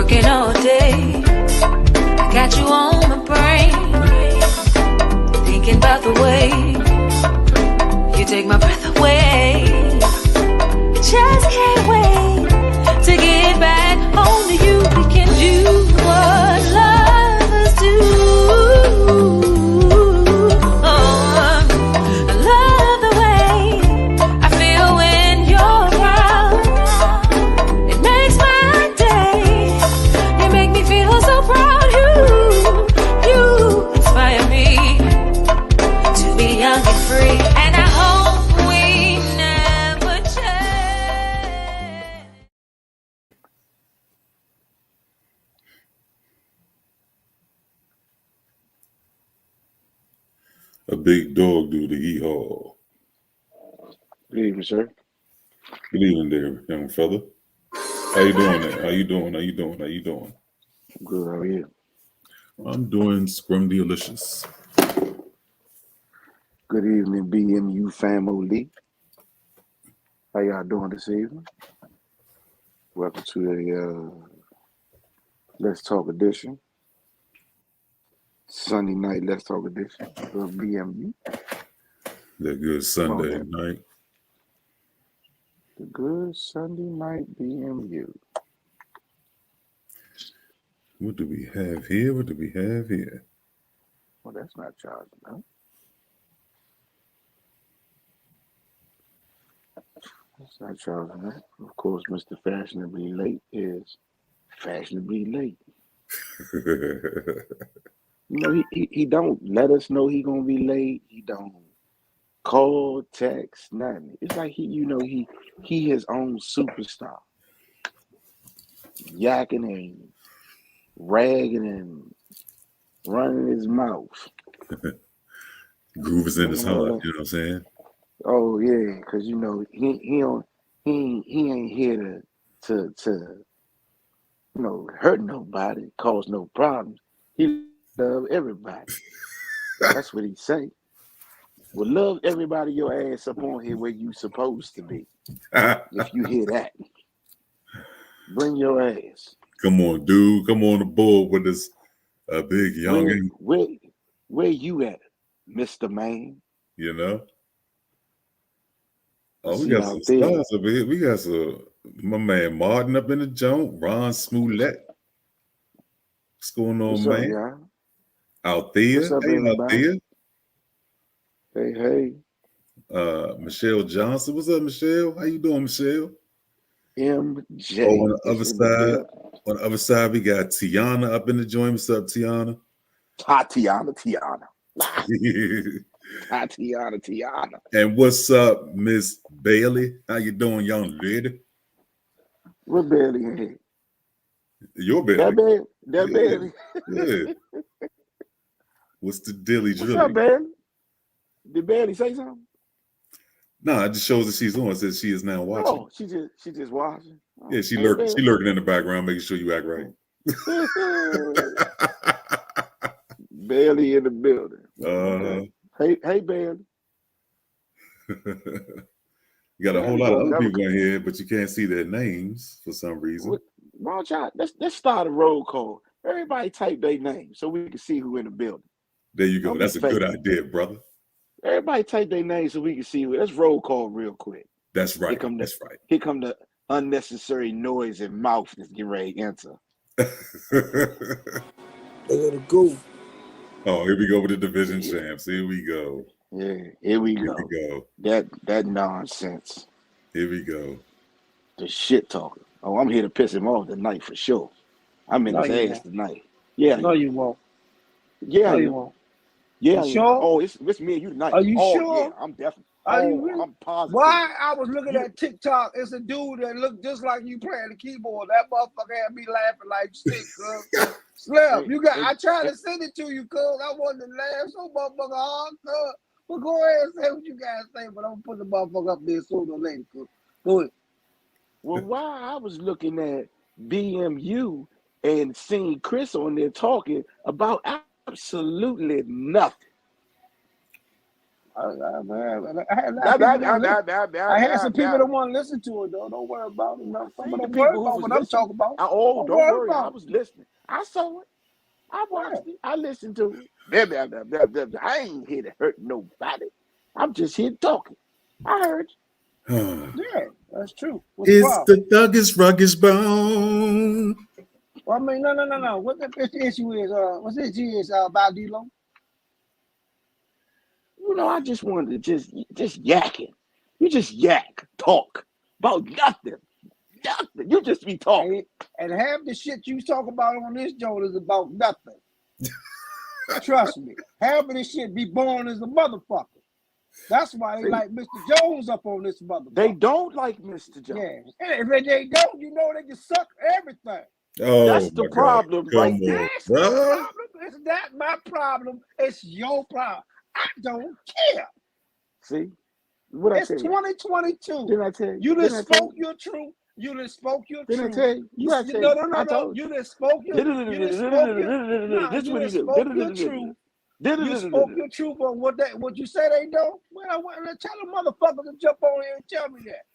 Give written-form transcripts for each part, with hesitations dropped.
Working all day, I got you on my brain, thinking about the way you take my breath away. Just can't wait to get back home to you. We can do what lovers do. Oh, I love the way I feel when you're around. It makes my day. You make me feel so proud. You inspire me to be young and free. And I hope we never change. A big dog do the hee-haw. Good evening, sir. Good evening there, young fella. How you doing there? How you doing? Good, how are you? I'm doing scrumdialicious. Good evening, BMU family. How y'all doing this evening? Welcome to the Let's Talk edition. Sunday night Let's Talk edition of BMU. That good Sunday night. The good Sunday night BMU. What do we have here? Well, that's not charging, huh? That's not charging, huh? Of course, Mr. Fashionably Late is fashionably late. You know, he don't let us know he gonna be late. He don't call, text, nothing. It's like he his own superstar. Yakking and ragging and running his mouth. Groove is in his heart, you know what I'm saying? Oh yeah, because you know he ain't here to you know hurt nobody, cause no problems. He love everybody. That's what he say. Well, love everybody your ass up on here where you supposed to be. If you hear that, bring your ass. Come on, dude. Come on the board with this big youngin'. Where you at, Mr. Man? You know? Oh, we See got out some there. stars over here. We got my man Martin up in the joint, Ron Smollett. What's going on, What's man? up, y'all? Althea. What's up, Hey, everybody? Althea. Hey. Michelle Johnson. What's up, Michelle? How you doing, Michelle? MJ. Oh, on the other side, we got Tiana up in the joint. What's up, Tiana? Tatiana. And what's up, Miss Bailey? How you doing, young lady? What Bailey in here? Your Bailey. That Bailey. Yeah. What's the dilly What's drilly? up, Bailey? Did Bailey say something? No, it just shows that she's on. It says she is now watching. Oh, she just watching. Oh, Yeah, she lurking in the background, making sure you act right. Bailey in the building. Okay. Hey, Bailey. You got a whole lot of other people in here, but you can't see their names for some reason. Why don't y'all let's start a roll call. Everybody type their name so we can see who in the building. There you go. That's a good idea, brother. Everybody type their name so we can see who. Let's roll call real quick. That's right. That's right. Here come the unnecessary noise and mouth that's getting ready to enter. They gotta go. Oh, here we go with the division champs. Here we go. Yeah, here we go. That nonsense. Here we go. The shit talker. Oh, I'm here to piss him off tonight for sure. I'm in his ass tonight. Yeah. No, you won't. Yeah, no, you won't. Yeah. You sure? Oh, it's me and you tonight. Are you sure? Yeah, I'm definitely. Are you really? I'm positive. Why? I was looking at TikTok. It's a dude that looked just like you playing the keyboard. That motherfucker had me laughing like shit, cuz. Slim, I tried to send it to you, cuz. I wanted to laugh so motherfucker hard, cuz. But go ahead and say what you guys say, but I'm putting the motherfucker up there sooner or later, cuz. Go ahead. Well, while I was looking at BMU and seeing Chris on there talking about absolutely nothing. I had some people that want to listen to it though. Don't worry about it. No, See, don't the worry people who about was what I'm listening. talking about. Don't worry worry. I about was listening. I saw it. I watched it. I listened to it. I ain't here to hurt nobody. I'm just here talking. I heard you. Yeah, that's true. What's the It's problem? the Thuggish Rugged Bone. Well, I mean, no. What the issue is? What's the issue is about D-Lo? You know, I just wanted to just yakking. You just yak, talk about nothing. Nothing. You just be talking. And half the shit you talk about on this joint is about nothing. Trust me. Half of this shit be born as a motherfucker. That's why they like Mr. Jones up on this motherfucker. They don't like Mr. Jones. Yeah. And if they don't, you know they can suck everything. Oh, that's the problem right there. That's the problem. It's not my problem. It's your problem. I don't care. See? What It's I tell you? 2022. Didn't I tell you? You done spoke your truth. You done spoke your Didn't I truth. tell you? No. You done spoke your truth. This what he do. You spoke your truth on what you say they do. Well, tell the motherfuckers to jump on here and tell me that.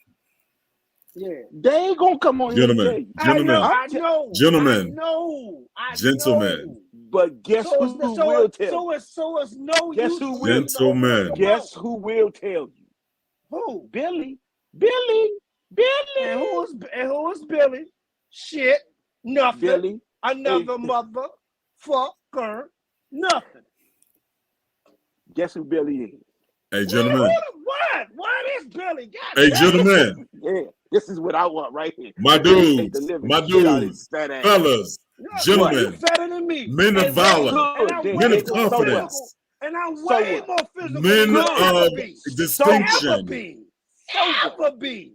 Yeah. They ain't gonna come on here and tell you. Gentlemen. I Gentlemen. know. But guess who will tell you? So it's no Guess use. who will? Gentlemen. Guess who will tell you? Who? Billy. And who is Billy? Shit. Nothing. Billy. Another motherfucker. Nothing. Guess who Billy is? Hey, gentlemen. What is Billy? God Hey, damn. gentlemen. Yeah, this is what I want right here. My dudes. Fellas. Gentlemen. You better than me. Men of valor. Men of confidence. And I'm way more physical. Men of distinction. distinction. Ever be.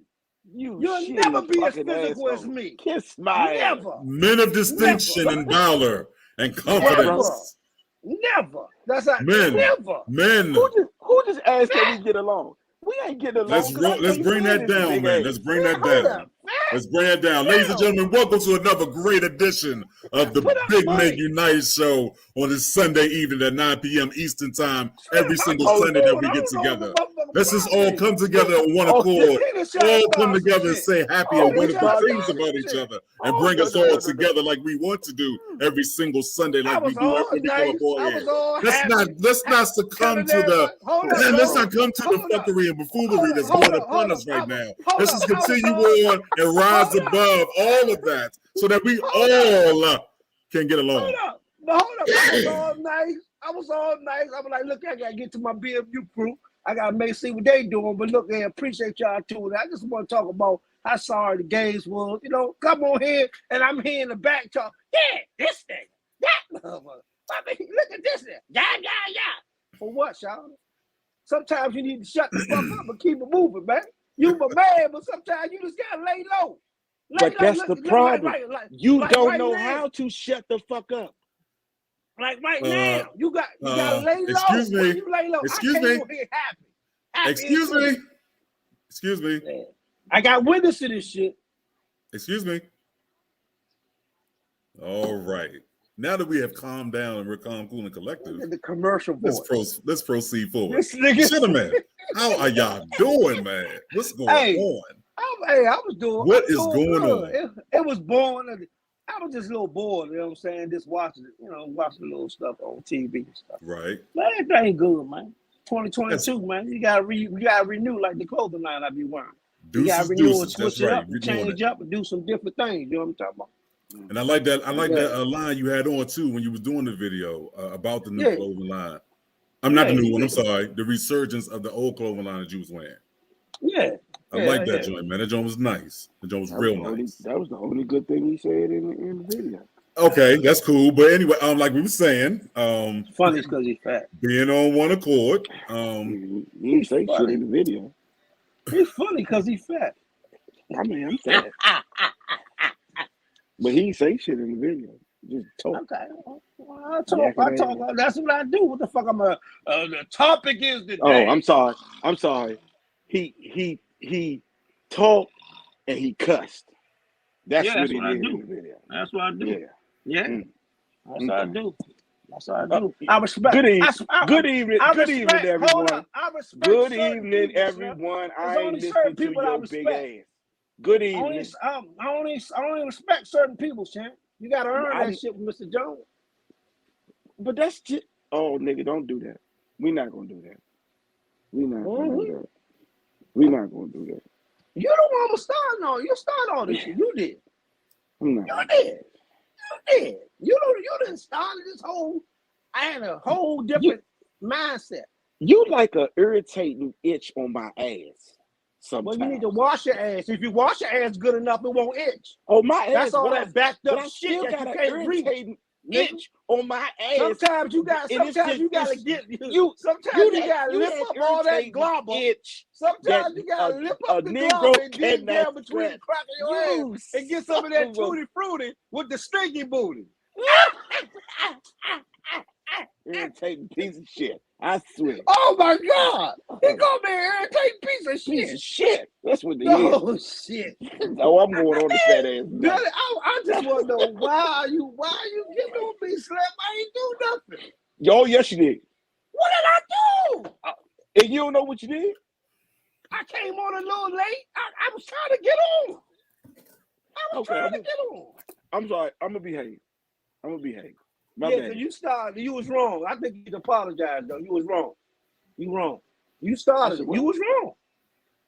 You'll never be as physical as me. Kiss my Never. Men of distinction and valor and confidence. Never. That's not Men. never. Men. Who just asked that we get along? We ain't getting along. Let's bring that down, man. Let's bring that down. Let's bring that down. Ladies and gentlemen, welcome to another great edition of the Big Men Unite Show on this Sunday evening at 9 p.m. Eastern Time, every single Sunday that we get together. Let's just all come together on one accord, all come together and say happy and wonderful things about each other, and bring us all together like we want to do every single Sunday, like we do every come aboard here. Let's not succumb to the fuckery and buffoonery that's going upon us right now. Let's just continue on and rise above all of that so that we all can get along. Hold up. I was all nice. I was like, look, I gotta get to my BMU crew. I gotta see what they doing. But look, I appreciate y'all too. I just want to talk about how sorry the gays was. You know, come on here, and I'm here in the back talk. Yeah, this thing, that motherfucker. I mean, look at this thing. Yeah. For what, y'all? Sometimes you need to shut the fuck up and keep it moving, man. You my man, but sometimes you just gotta lay low. But that's the problem. You don't know how to shut the fuck up. Like right now, you gotta lay low. Excuse me. You lay low. Excuse I me. can't here happy. Excuse me. I got witness to this shit. Excuse me. All right. Now that we have calmed down and we're calm, cool, and collective, the commercial voice. Let's proceed forward. This nigga, gentlemen, how are y'all doing, man? What's going on? I was doing. What is going on? It was boring. I was just a little bored. You know what I'm saying? Just watching it. Watching little stuff on TV and stuff. Right. Man, everything good, man. 2022, man. You gotta renew like the clothing line I be wearing. You gotta renew and switch it up, change up, and do some different things. You know what I'm talking about? And I like that. I like that line you had on too when you was doing the video about the new clothing line. I'm not the new one. I'm sorry. The resurgence of the old clothing line that you was wearing. Yeah. I like that joint, man. That joint was nice. The joint was real nice. That was the only good thing he said in the video. Okay, that's cool. But anyway, like we were saying, funny because he's fat. Being on one accord. He didn't say shit in the video. He's funny because he's fat. I mean, I'm fat. But he didn't say shit in the video. Just talk. Okay. Well, I talk. That's what I do. What the fuck? The topic is today. Oh, I'm sorry. He talked and he cussed. That's what he did in the video. That's what I do. Yeah. That's what I do. That's all I do. I respect. Good evening. Good respect, evening, hold everyone. up, I respect Good certain evening, people, everyone. There's I ain't only listening certain to people I your big respect. ass. Good I evening. only respect certain people, champ. You gotta earn that shit with Mr. Jones. But that's just, oh, nigga, don't do that. We're not gonna do that. We're not gonna do that. We're not gonna do that. You don't want to start no. You start all this shit. You did. I'm not. You did. You did. You didn't start this whole. I had a whole different mindset. You like a irritating itch on my ass. Sometimes. Well, you need to wash your ass. If you wash your ass good enough, it won't itch. Oh, my ass. That's all washed, that backed up but I shit still that got you an can't reach. irritating itch on my ass. Sometimes you got. Sometimes you gotta get you. Sometimes you gotta lift up all that globber. Itch. Sometimes you gotta lift up the globber and dig down between the crack of your ass and get some of that tutti frutti with the stinky booty. Irritating piece of shit. I swear. Oh my God! He called me an irritating piece of shit. Piece of shit. That's what they Oh shit! Oh, I'm going on the fat ass. Billy, I just want to know why you getting on me, Slim? I ain't do nothing. Yo, yes you did. What did I do? And you don't know what you did? I came on a little late. I was trying to get on. I was trying to get on. I'm sorry. I'm gonna behave. My Yeah, bad. because you started. You was wrong. I think you should apologize, though. You was wrong. You wrong. You started. You was wrong.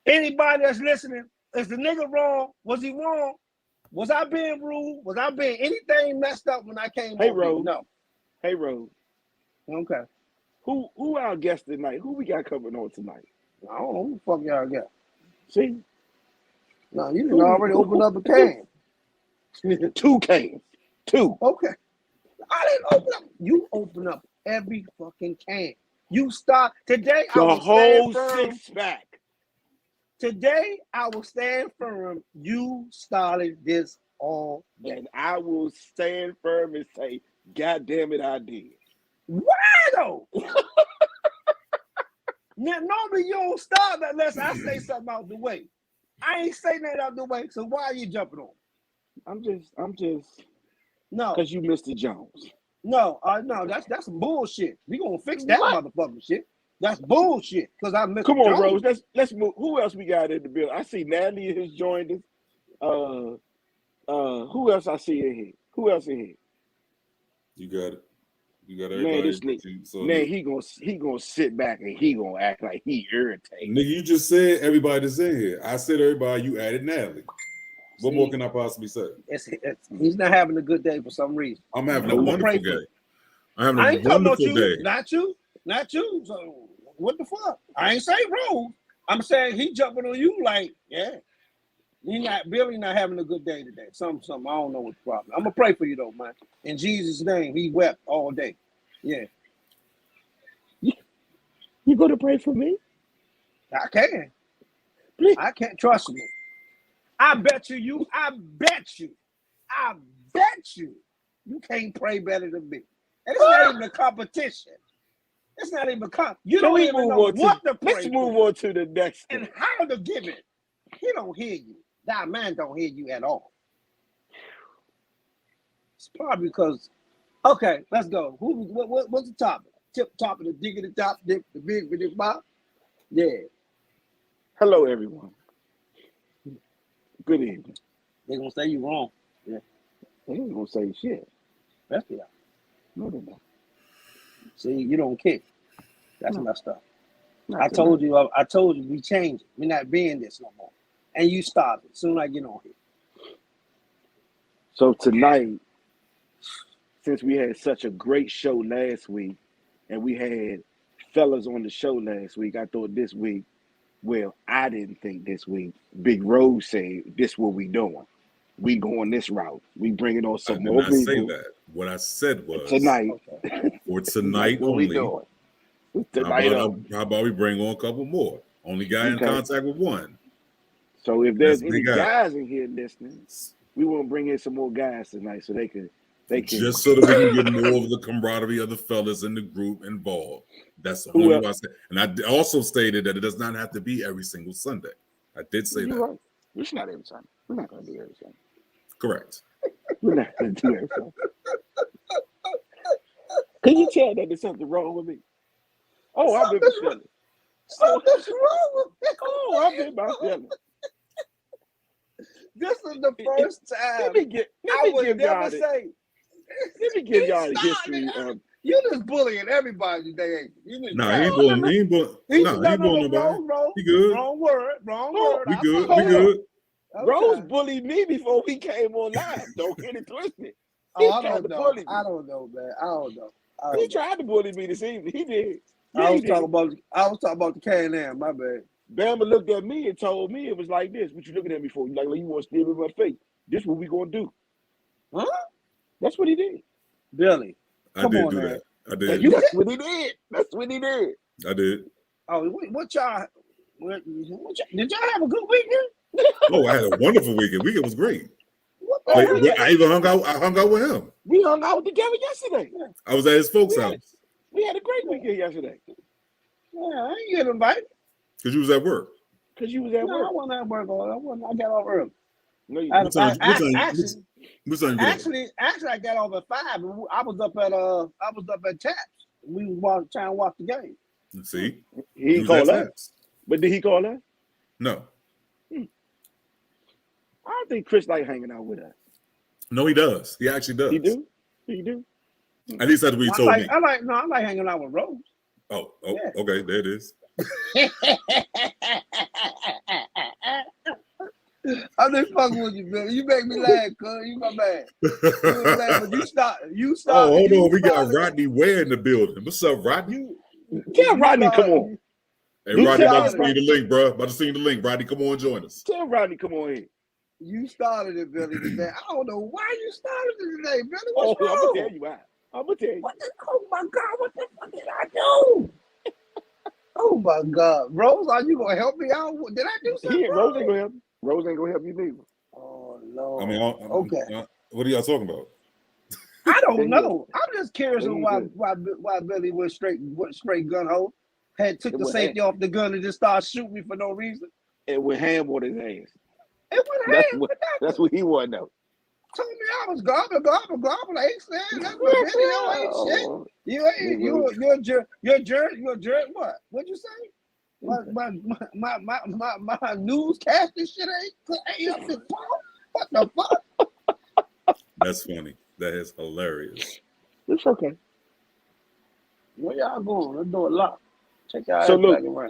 Anybody that's listening, is the nigga wrong? Was he wrong? Was I being rude? Was I being anything messed up when I came on? Rose. No. Hey, Rose. Okay. Who our guest tonight? Who we got coming on tonight? I don't know who the fuck y'all got. See? No, you didn't already open up a can. 2 cans. 2. Okay. I didn't open up. You open up every fucking can. You start today. The I will whole stand firm. 6-pack. Today I will stand firm. You started this all day. And I will stand firm and say, God damn it, I did. Why though? Now, normally you don't start unless I say something out the way. I ain't saying that out the way, so why are you jumping on? I'm just No, because you Mr. Jones. no, that's some bullshit. We gonna fix that motherfucking shit. That's bullshit. Because I missed. Come on, Rose. Let's move. Who else we got in the building? I see Natalie has joined us. Who else I see in here? Who else in here? You got it. You got everybody. Man, this nigga, man, he gonna sit back and he gonna act like he irritated. Nigga, you just said everybody that's in here. I said everybody. You added Natalie. What more can I possibly say? He's not having a good day for some reason. I'm having a wonderful day. I'm having a wonderful day. Not you. So what the fuck? I ain't saying Rose. I'm saying he jumping on you like, yeah. Billy not having a good day today. Something. I don't know what's the problem. I'm gonna pray for you though, man. In Jesus' name, he wept all day. Yeah. You gonna pray for me? I can. Please. I can't trust me. I bet you you can't pray better than me. And it's not even a competition. It's not even you don't even know what to pray. Let's move on to the next and how to give it. He don't hear you. That man don't hear you at all. It's probably because. Okay, let's go. What's the topic? Top of the diggity top, dip the big for the bob. Yeah. Hello, everyone. Good evening. They're gonna say you wrong. Yeah. They ain't gonna say shit. That's the. No, they're not. See, you don't kick. That's messed up. I told you we changed it. We're not being this no more. And you started. Soon I get on here. So tonight, since we had such a great show last week, and we had fellas on the show last week, I thought this week, well, I didn't think this week, Big Rose said, this what we doing. We going this route. We bringing on some more people. I did not say that. What I said was tonight. For tonight only. Tonight how about we bring on a couple more? Only guy in contact with one. So if there's any guys in here listening, we want to bring in some more guys tonight so they can just so that we can get more of the camaraderie of the fellas in the group involved. That's the only way I said. And I also stated that it does not have to be every single Sunday. I did say that. Right. It's not every Sunday. We're not going to do every Sunday. Correct. We're not going to do every Sunday. Can you tell that there's something wrong with me? Oh, I've been Something's feeling. Something's wrong with me. Oh, I've been my feeling. This is the first time Let me give y'all the history of. You just bullying everybody today, ain't you? You just Nah, he ain't bullying. He ain't bullying. Nah, he ain't bullying nobody. He good. Wrong word. Oh, We I good. follow We good. Okay. Rose bullied me before we came on live. Don't get it twisted. He I tried don't to know. bully me. I don't know, man. I don't know. He tried to bully me this evening. He did. I was talking about the K&M. My bad. Bama looked at me and told me it was like this. What you looking at me for? You like you want to steal in my face? This what we gonna do? Huh? That's what he did. Billy, I did do that. I did. That's what he did. That's what he did. I did. Oh, what y'all? Did y'all have a good weekend? Oh, I had a wonderful weekend. Weekend was great. What the hell? I even hung out. I hung out with him. We hung out together yesterday. I was at his folks' house We had a great weekend yesterday. Yeah, I ain't get invited. because you was at work. Cause you was at I work. wasn't at work. I got off early. No, you What time you get up? Actually, I got off at 5. I was up at Taps. We was trying to watch the game. See, he was called at her. Taps. But did he call her? No, I don't think Chris like hanging out with us. no, he does. He actually does. He do? He do? At least that's what he told me. I like hanging out with Rose. Oh, Yeah. okay, there it is. I'm just fucking with you, Billy. You make me laugh, cuz. You my man. You start. Oh, hold on. We got Rodney Ware in the building. What's up, Rodney? Tell Rodney, come on. Hey, Rodney, about to send you the link, bro. About to send you the link. Rodney, come on, join us. Tell Rodney, come on in. You started it, Billy, today. I don't know why you started it today, Billy. Oh, What's wrong? I'm gonna tell you why. I'm gonna tell you. Oh my God, what the fuck did I do? Oh my God, Rose, are you gonna help me out? Did I do something? Rose ain't gonna help you. Rose ain't gonna help you neither. Oh Lord. I mean, okay. What are y'all talking about? I don't know. I'm just curious on why Billy went straight gun hole. Took the safety off the gun and just started shooting me for no reason. It went ham on his ass. It went ham. That's what he wanted to know. Told me I was gobble. Ain't saying that's what video ain't shit. You ain't you're jerk. What? What'd you say? My newscasting shit ain't up to par. What the fuck? That's funny. That is hilarious. It's okay. Where y'all going? Let's do a lot. Check y'all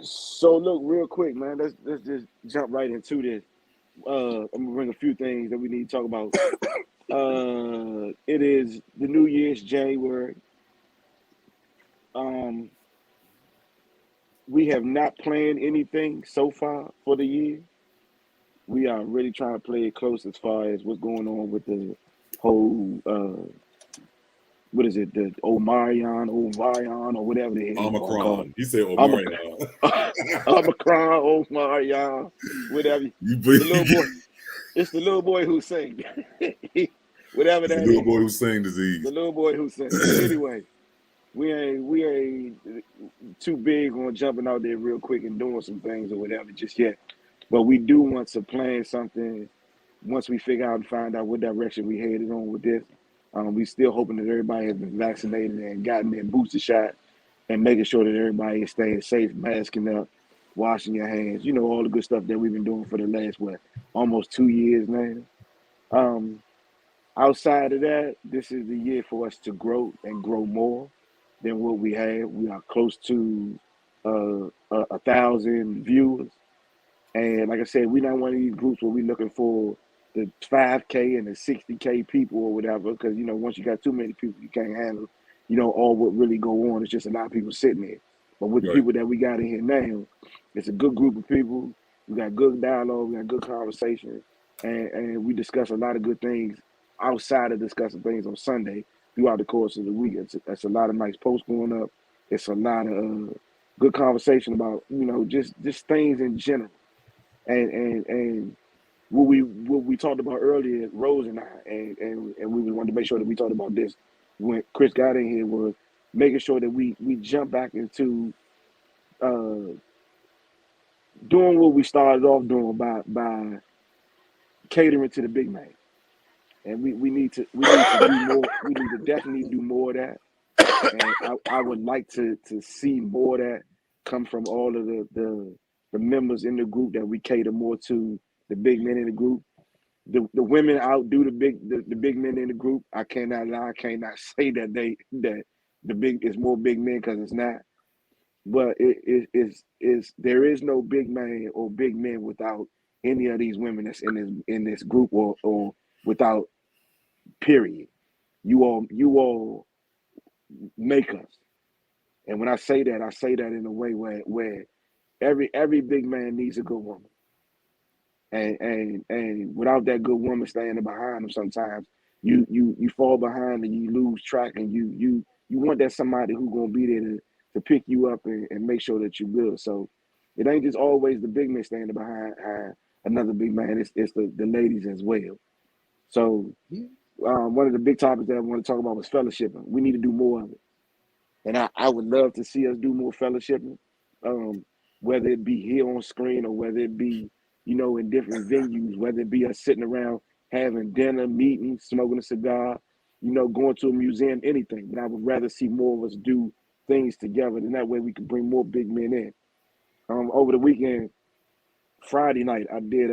So look, real quick, man. Let's just jump right into this. I'm gonna bring a few things that we need to talk about. It is the New Year's January. We have not planned anything so far for the year. We are really trying to play it close as far as what's going on with the whole what is it, the Omarion, or whatever the hell. Omicron. You said Omarion. Omicron, Omarion, whatever. It's the little boy who sings. Whatever that is. The little boy who sings disease. The little boy who sings. Anyway, we ain't too big on jumping out there real quick and doing some things or whatever just yet. But we do want to plan something once we figure out and find out what direction we headed on with this. We still hoping that everybody has been vaccinated and gotten their booster shot and making sure that everybody is staying safe, masking up, washing your hands, all the good stuff that we've been doing for the last, almost 2 years now. Outside of that, this is the year for us to grow and grow more than what we have. We are close to 1,000 viewers. And like I said, we're not one of these groups where we're looking for the 5K and the 60K people or whatever, because, once you got too many people, you can't handle, all what really go on. It's just a lot of people sitting there. But with the people that we got in here now, it's a good group of people. We got good dialogue, we got good conversation, and we discuss a lot of good things outside of discussing things on Sunday throughout the course of the week. It's a lot of nice posts going up. It's a lot of good conversation about, just things in general. And what we talked about earlier, Rose and I, and we wanted to make sure that we talked about this when Chris got in here, was making sure that we jump back into doing what we started off doing by catering to the big man. And we need to do more. We need to definitely do more of that. And I would like to see more of that come from all of the members in the group, that we cater more to the big men in the group. The women outdo the big men in the group. I cannot lie. I cannot say that it's more big men, because it's not. But it is there is no big man or big men without any of these women that's in this group, or without, period. You all make us. And when I say that in a way where every big man needs a good woman. And without that good woman standing behind them, sometimes you fall behind and you lose track, and you want that somebody who's gonna be there to pick you up and make sure that you're good. So it ain't just always the big man standing behind another big man. It's the ladies as well. So one of the big topics that I want to talk about was fellowshipping. We need to do more of it. And I would love to see us do more fellowshipping, whether it be here on screen or whether it be, in different venues, whether it be us sitting around having dinner, meeting, smoking a cigar, going to a museum, anything. But I would rather see more of us do things together, and that way we can bring more big men in. Over the weekend, Friday night, I did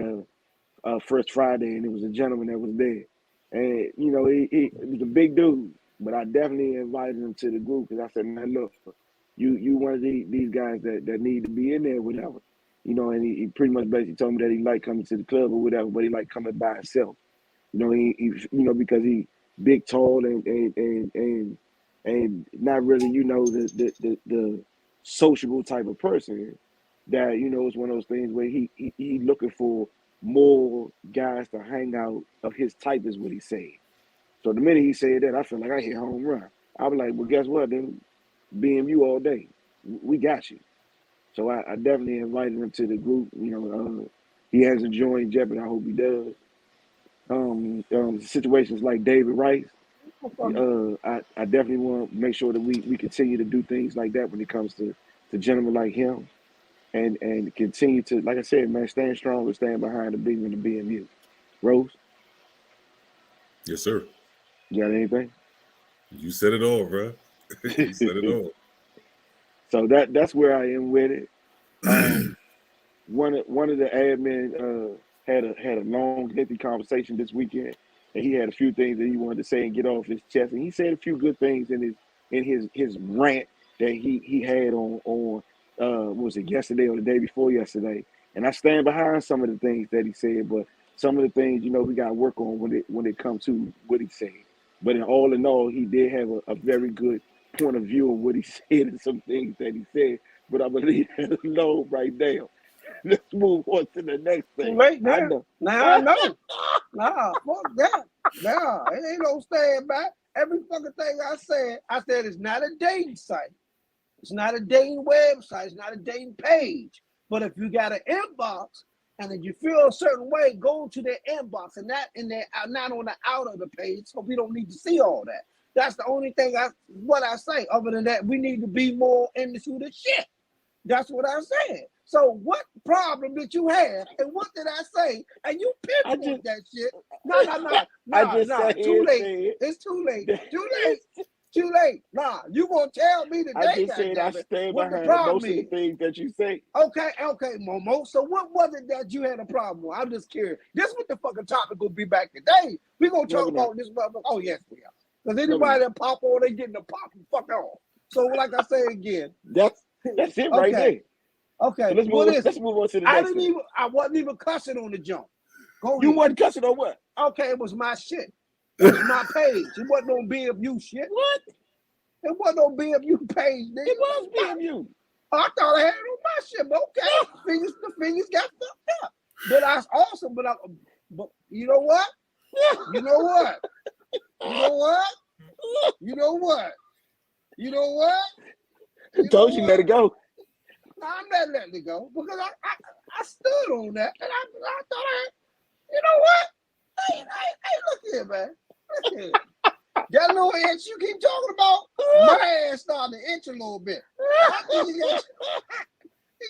a First Friday, and it was a gentleman that was there. And, he was a big dude. But I definitely invited him to the group, because I said, man, look, you one of these guys that need to be in there, whatever. And he pretty much basically told me that he liked coming to the club or whatever, but he liked coming by himself. Because he big, tall, and not really, the sociable type of person. That, it's one of those things where he looking for more guys to hang out of his type, is what he said. So the minute he said that, I felt like I hit home run. I was like, well, guess what? Then BMU all day. We got you. So I definitely invited him to the group. He hasn't joined yet, but I hope he does. Situations like David Rice, I definitely want to make sure that we continue to do things like that when it comes to gentlemen like him, and continue to, like I said, man, stand strong and stand behind the big men of BMU. Rose? Yes, sir. You got anything? You said it all, bro. You said it all. So that's where I am with it. One of the admin had a long, lengthy conversation this weekend, and he had a few things that he wanted to say and get off his chest. And he said a few good things in his rant that he had on what was it, yesterday or the day before yesterday. And I stand behind some of the things that he said, but some of the things, we got to work on when it comes to what he said. But in all, he did have a very good point of view of what he said and some things that he said. But I believe that alone right now. Let's move on to the next thing. Too late now. I know. Now I know. Nah, fuck that. Nah, it ain't no staying back. Every fucking thing I said it's not a dating site. It's not a dating website. It's not a dating page. But if you got an inbox, and if you feel a certain way, go to their inbox and not on the out of the page, so we don't need to see all that. That's the only thing I say. Other than that, we need to be more into the shit. That's what I said. So what problem did you have, and what did I say? And you pinpoint that shit. No. Too late. It's too late. Too late. Nah, you gonna tell me today? I just said I stand behind most of the things that you say. Okay, Momo. So what was it that you had a problem with? I'm just curious. This what the fucking topic will be back today. We gonna talk about this motherfucker. Oh yes, we are. Because anybody that pop on, they getting the pop and fuck off. So like I say again, that's it right there. Okay, so let's move on to the next thing. I wasn't even cussing on the jump. You wasn't cussing on what? Okay, it was my shit. It was my page. It wasn't on BMU shit. What? It wasn't on BMU page, nigga. It was BMU. I thought I had it on my shit, but okay. The fingers got fucked up. But that's awesome. But you know what? You know what? I told you let it go. No, I'm not letting it go because I stood on that, and I thought you know what? Hey, look here, man. Look here. That little inch you keep talking about, my ass starting to itch a little bit. I think you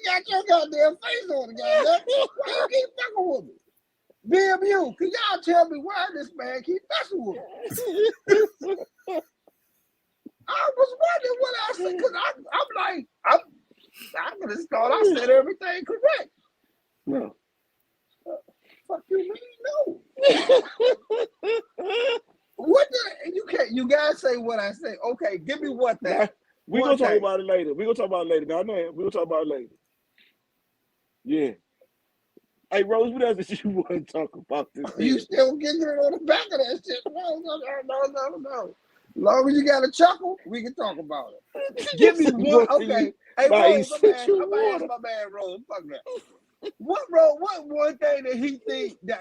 got your goddamn face on it, goddamn. Why you keep fucking with me? BMU, can y'all tell me why this man keep messing with me? I was wondering what I said because I'm like, I could have thought I said everything correct. No. Fuck you mean no? What the you can't you guys say what I say. Okay, give me one thing. We're One gonna talk thing. about it later. We're gonna talk about it later. God, man, we're gonna talk about it later. Yeah. Hey Rose, what else did you want to talk about this? You still getting it on the back of that shit. No. As long as you got a chuckle, we can talk about it. Give me one. Okay. Hey, Rose, I'm gonna ask my man Rose. Fuck that. What one thing that he think that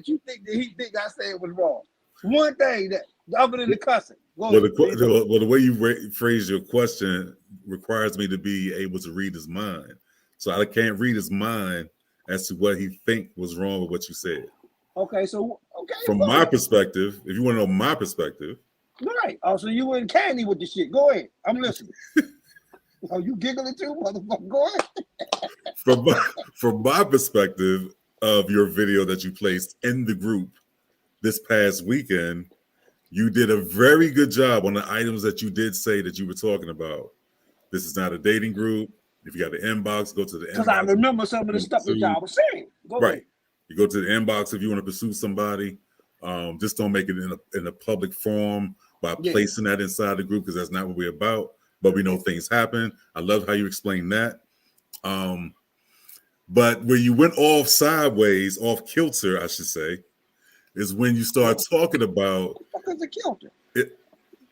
you think that he think I said was wrong? One thing that other than the cussing. Well, the way you phrase your question requires me to be able to read his mind. So I can't read his mind as to what he think was wrong with what you said. Okay, so From my perspective, if you want to know my perspective. Right. Oh, so you in candy with the shit. Go ahead. I'm listening. Oh, you giggling too, motherfucker? Go ahead. From my perspective of your video that you placed in the group this past weekend, you did a very good job on the items that you did say that you were talking about. This is not a dating group. If you got the inbox, go to the inbox. Because I remember some of the stuff that y'all was saying. Go ahead. You go to the inbox if you want to pursue somebody. Just don't make it in a public forum by placing that inside the group because that's not what we're about. But we know things happen. I love how you explained that. But where you went off sideways, off kilter, I should say, is when you start talking about. Because of kilter.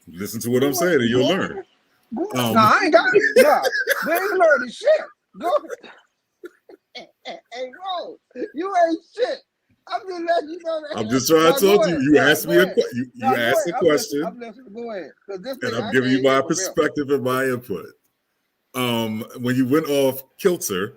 Listen to what I'm saying, and you'll learn. No, I ain't got it. No, they ain't learning shit. Go ahead. Hey, Rose, you ain't shit. I'm just letting you know that. I'm just trying to talk to you. You asked me you asked a question. I'm listening. Go ahead. And I'm giving you my perspective and my input. When you went off kilter,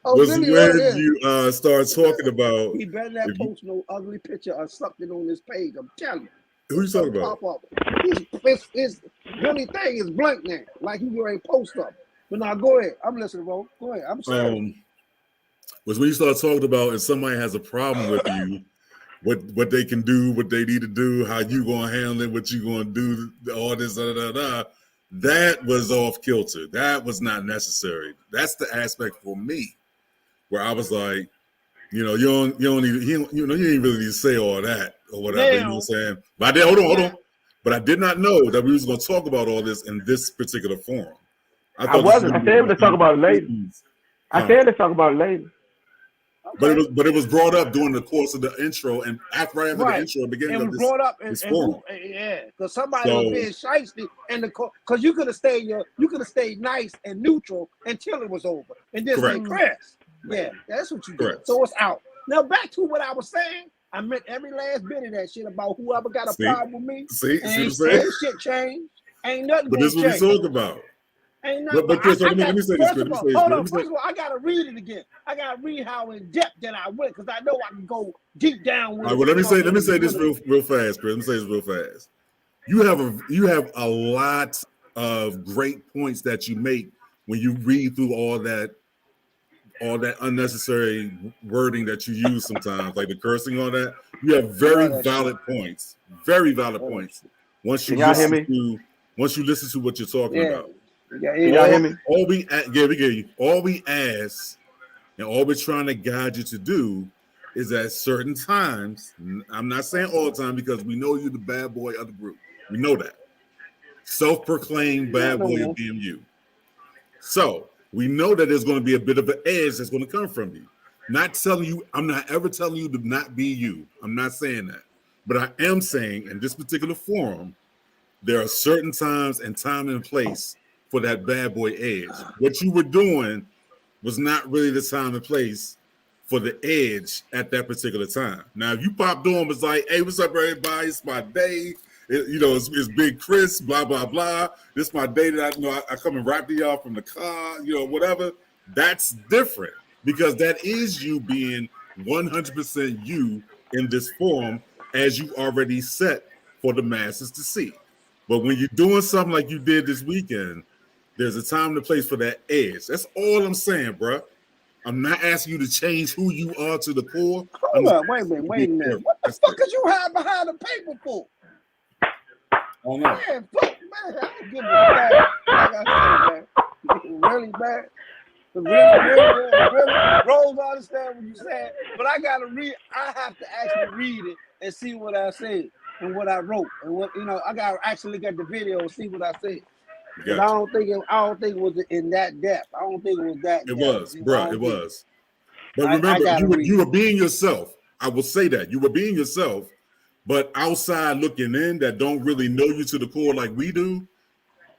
was when you start talking about. He better not post no ugly picture or something on this page. I'm telling you. Who you talking about? Pop up. His really thing is blank now, like he already post up. But now go ahead. I'm listening, bro. Go ahead. I'm sorry. Was when you start talking about if somebody has a problem with you, what they can do, what they need to do, how you gonna handle it, what you gonna do, all this, that was off kilter. That was not necessary. That's the aspect for me where I was like, you don't need, you ain't really need to say all that or whatever. You know what I'm saying? But I did. Hold on. But I did not know that we was gonna talk about all this in this particular forum. I wasn't. I said let's talk about it later. I said let's talk about it later. Okay. But it was brought up during the course of the intro and after the intro, beginning of this. It was brought up because somebody was being shiesty and because you could have stayed nice and neutral until it was over and just be pressed. Yeah, that's what you did. So it's out. Now back to what I was saying. I meant every last bit of that shit about whoever got a problem with me. See what I'm saying? Ain't shit changed. Ain't nothing. But this is what we talking about. Ain't nothing. But Chris, let me say this. Hold on. First of all, I gotta read it again. I gotta read how in depth that I went because I know I can go deep down with. All right, well, let me say this real fast, Chris. Let me say this real fast. You have a lot of great points that you make when you read through all that unnecessary wording that you use sometimes, like the cursing, all that. You have very valid points. Very valid points. Once you listen to what you're talking about. Y'all hear me? All we ask and all we're trying to guide you to do is at certain times. I'm not saying all the time because we know you're the bad boy of the group. We know that. Self-proclaimed bad boy of BMU. So we know that there's going to be a bit of an edge that's going to come from you. Not telling you, I'm not ever telling you to not be you. I'm not saying that. But I am saying in this particular forum, there are certain times and time and place for that bad boy edge. What you were doing was not really the time and place for the edge at that particular time. Now, if you popped on, was like, hey, what's up, everybody? It's my day. It's Big Chris, blah, blah, blah. This is my day that I come and rap to y'all from the car, whatever. That's different because that is you being 100% you in this forum as you already set for the masses to see. But when you're doing something like you did this weekend, there's a time and a place for that edge. That's all I'm saying, bro. I'm not asking you to change who you are to the core. Hold up, wait a minute. What the fuck is you hiding behind the paper for? Oh no. Man, fuck, man, I don't give a damn. Like I said, man, really bad. Really. Rose, I understand what you said, but I gotta read. I have to actually read it and see what I said and what I wrote and what I gotta actually look at the video and see what I said. Because I don't think it was in that depth. I don't think it was that. It depth. was, bro. It was. But I remember, you were being yourself. I will say that you were being yourself, but outside looking in that don't really know you to the core like we do.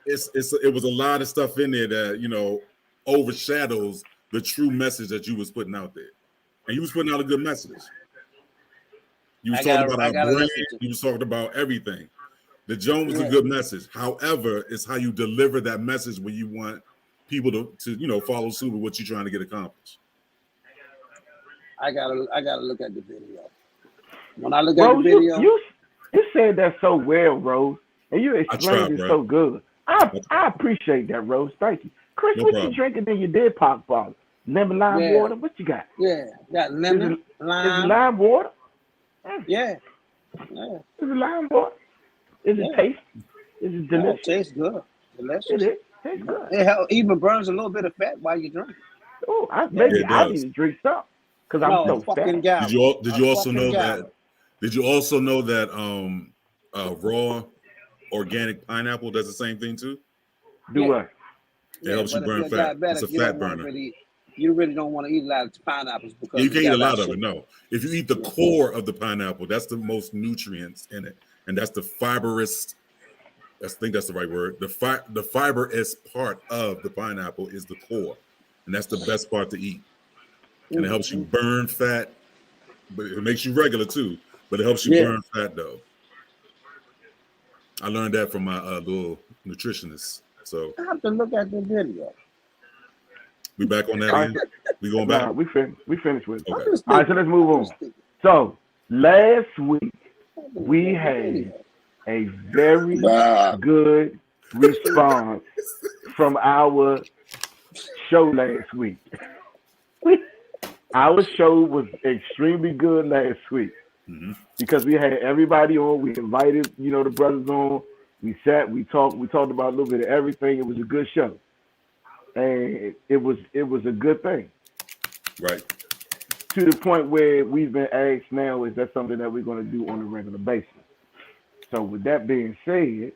It was a lot of stuff in there that overshadows the true message that you was putting out there, and you was putting out a good message. You was talking about our brand. You was talking about everything. The Jones was a good message. However, it's how you deliver that message when you want people to follow suit with what you're trying to get accomplished. I gotta look at the video. When I look at the video, you said that so well, Rose, and you explained it so good. I appreciate that, Rose. Thank you. Chris, what you drinking in your dead pop bottle? Lemon lime water? What you got? Yeah, got lemon, lime. Is it lime water? Yeah. Is it lime water? Is it tasty? Is it delicious? It tastes good. Delicious. It is. Tastes good. It even burns a little bit of fat while you drink. Oh, I need to drink some because I'm so fat. Did you also know that? Did you also know that raw organic pineapple does the same thing too? Do what? It helps you burn fat. It's a fat burner. You really don't want to eat a lot of pineapples because you can't eat a lot of it. No, if you eat the core of the pineapple, that's the most nutrients in it, and that's the fibrous. I think that's the right word. The fibrous part of the pineapple is the core, and that's the best part to eat. And it helps you burn fat, but it makes you regular too. But it helps you burn fat though. I learned that from my little nutritionist. So I have to look at the video. We back on that end? We going back? Nah, we finished with it. Okay. All right, so let's move on. So last week we had a very good response from our show last week. Our show was extremely good last week because we had everybody on. We invited, the brothers on. We sat, we talked about a little bit of everything. It was a good show. And it was a good thing. Right. To the point where we've been asked now, is that something that we're going to do on a regular basis? So with that being said,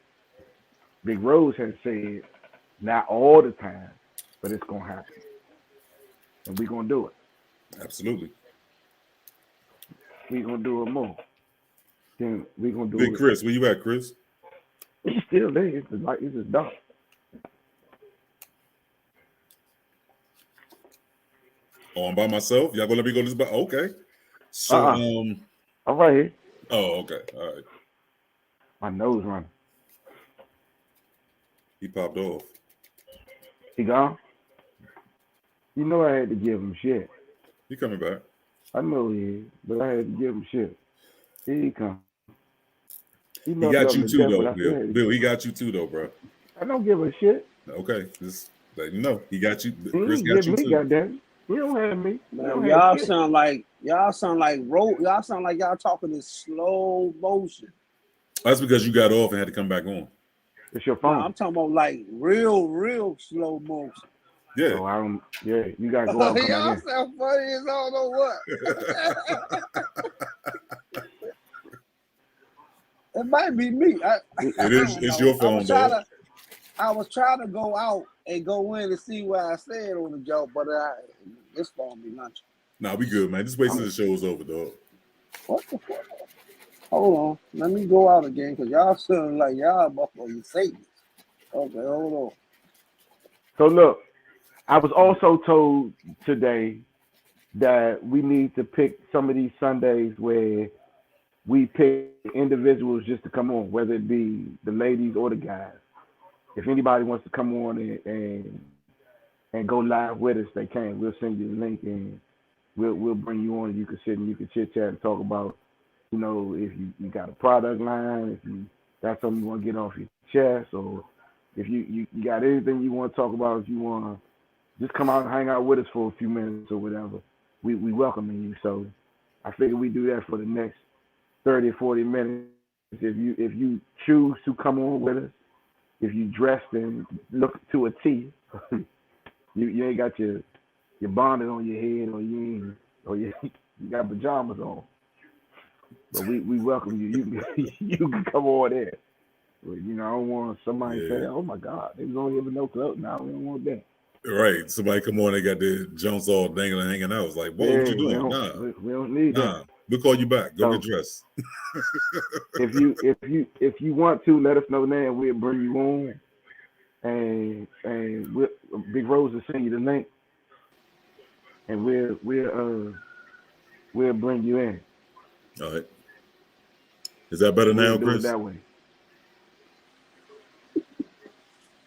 Big Rose has said, not all the time, but it's going to happen. And we're going to do it. Absolutely. We're going to do it more. Then we're going to do Big Chris, where you at, Chris? He's still there. It's just dark. Oh, I'm by myself? Y'all gonna let me go this by? Okay. So I'm right here. Oh, okay. All right. My nose running. He popped off. He gone? You know I had to give him shit. He coming back. I know he is, but I had to give him shit. Here he come. He got you too, though, Bill. Bill, he got you too, though, bro. I don't give a shit. Okay, just let you know. He got you. Chris got you too. Goddamn. You don't have me. Y'all sound like y'all talking in slow motion. That's because you got off and had to come back on. It's your phone. No, I'm talking about like real slow motion. Yeah. Oh, I don't. Yeah, you gotta go out. Y'all sound funny as I don't know what. It might be me. It's your phone, though. I was trying to go out and go in and see what I said on the joke, but this phone be lunch. Nah, we good, man. Just wait till the show's over, dog. What the fuck? Hold on. Let me go out again because y'all sound like y'all motherfucking Satan. Okay, hold on. So look, I was also told today that we need to pick some of these Sundays where we pick individuals just to come on, whether it be the ladies or the guys. If anybody wants to come on and go live with us, they can. We'll send you the link and we'll bring you on. You can sit and you can chit chat and talk about, if you got a product line, if you got something you want to get off your chest, or if you got anything you want to talk about, if you want to just come out and hang out with us for a few minutes or whatever, we welcoming you. So I figure we do that for the next 30 or 40 minutes. If you choose to come on with us, if you dressed and look to a T, you ain't got your bonnet on your head, or you got pajamas on. But we welcome you. You can come on there. But, I don't want somebody to say, "Oh my God, they was only having no clothes." No, we don't want that. Right. Somebody come on, they got their Jones all dangling, hanging out. It's like, what you doing? We don't need that. We'll call you back. Go get dressed. if you want to, let us know now, and we'll bring you on. And Big Rose will send you the link, and we'll bring you in. All right. Is that better now, Chris? That way.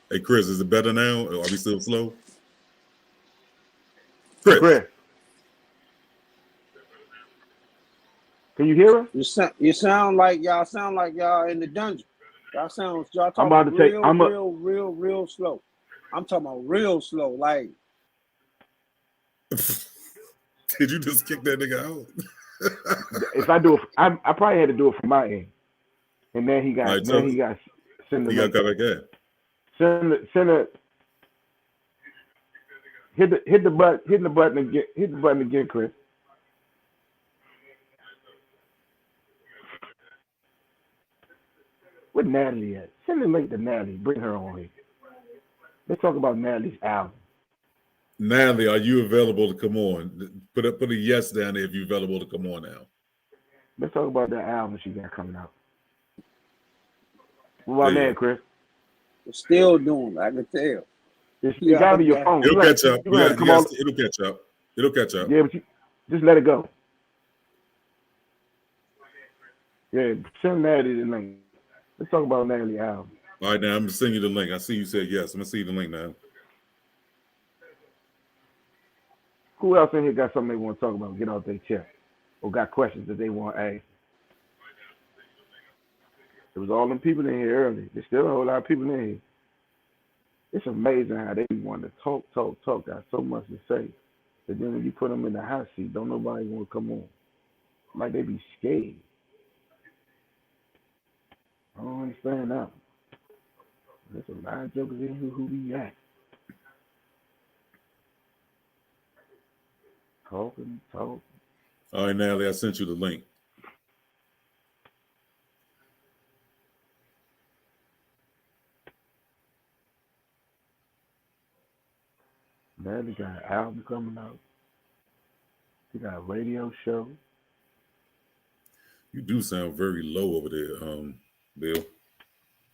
Hey, Chris, is it better now? Or are we still slow? Chris. Can you hear us? You sound like y'all in the dungeon. Y'all talking I'm about to take, real slow. I'm talking about real slow. Like, did you just kick that nigga out? If I do it, I probably had to do it from my end. And then he got send the you got to come back in. Send it. Hit the button again, Chris. Where Natalie at? Send the link to Natalie. Bring her on here. Let's talk about Natalie's album. Natalie, are you available to come on? Put a yes down there if you're available to come on now. Let's talk about that album she got coming out. What about that, Chris? We're still doing it, I can tell. You gotta be your phone. It'll catch up. It'll catch up. Yeah, but just let it go. Yeah, send Natalie the link. Let's talk about Natalie's album. All right, now I'm gonna send you the link. I see you said yes. I'm gonna see the link now. Who else in here got something they want to talk about? Get off their chest, or got questions that they want to ask? There was all them people in here early. There's still a whole lot of people in here. It's amazing how they want to talk, got so much to say. But then when you put them in the hot seat, don't nobody want to come on. Like they be scared. I don't understand that. There's a lot of jokers in here who be at. Talking. All right, Natalie, I sent you the link. Natalie got an album coming out. She got a radio show. You do sound very low over there, Bill.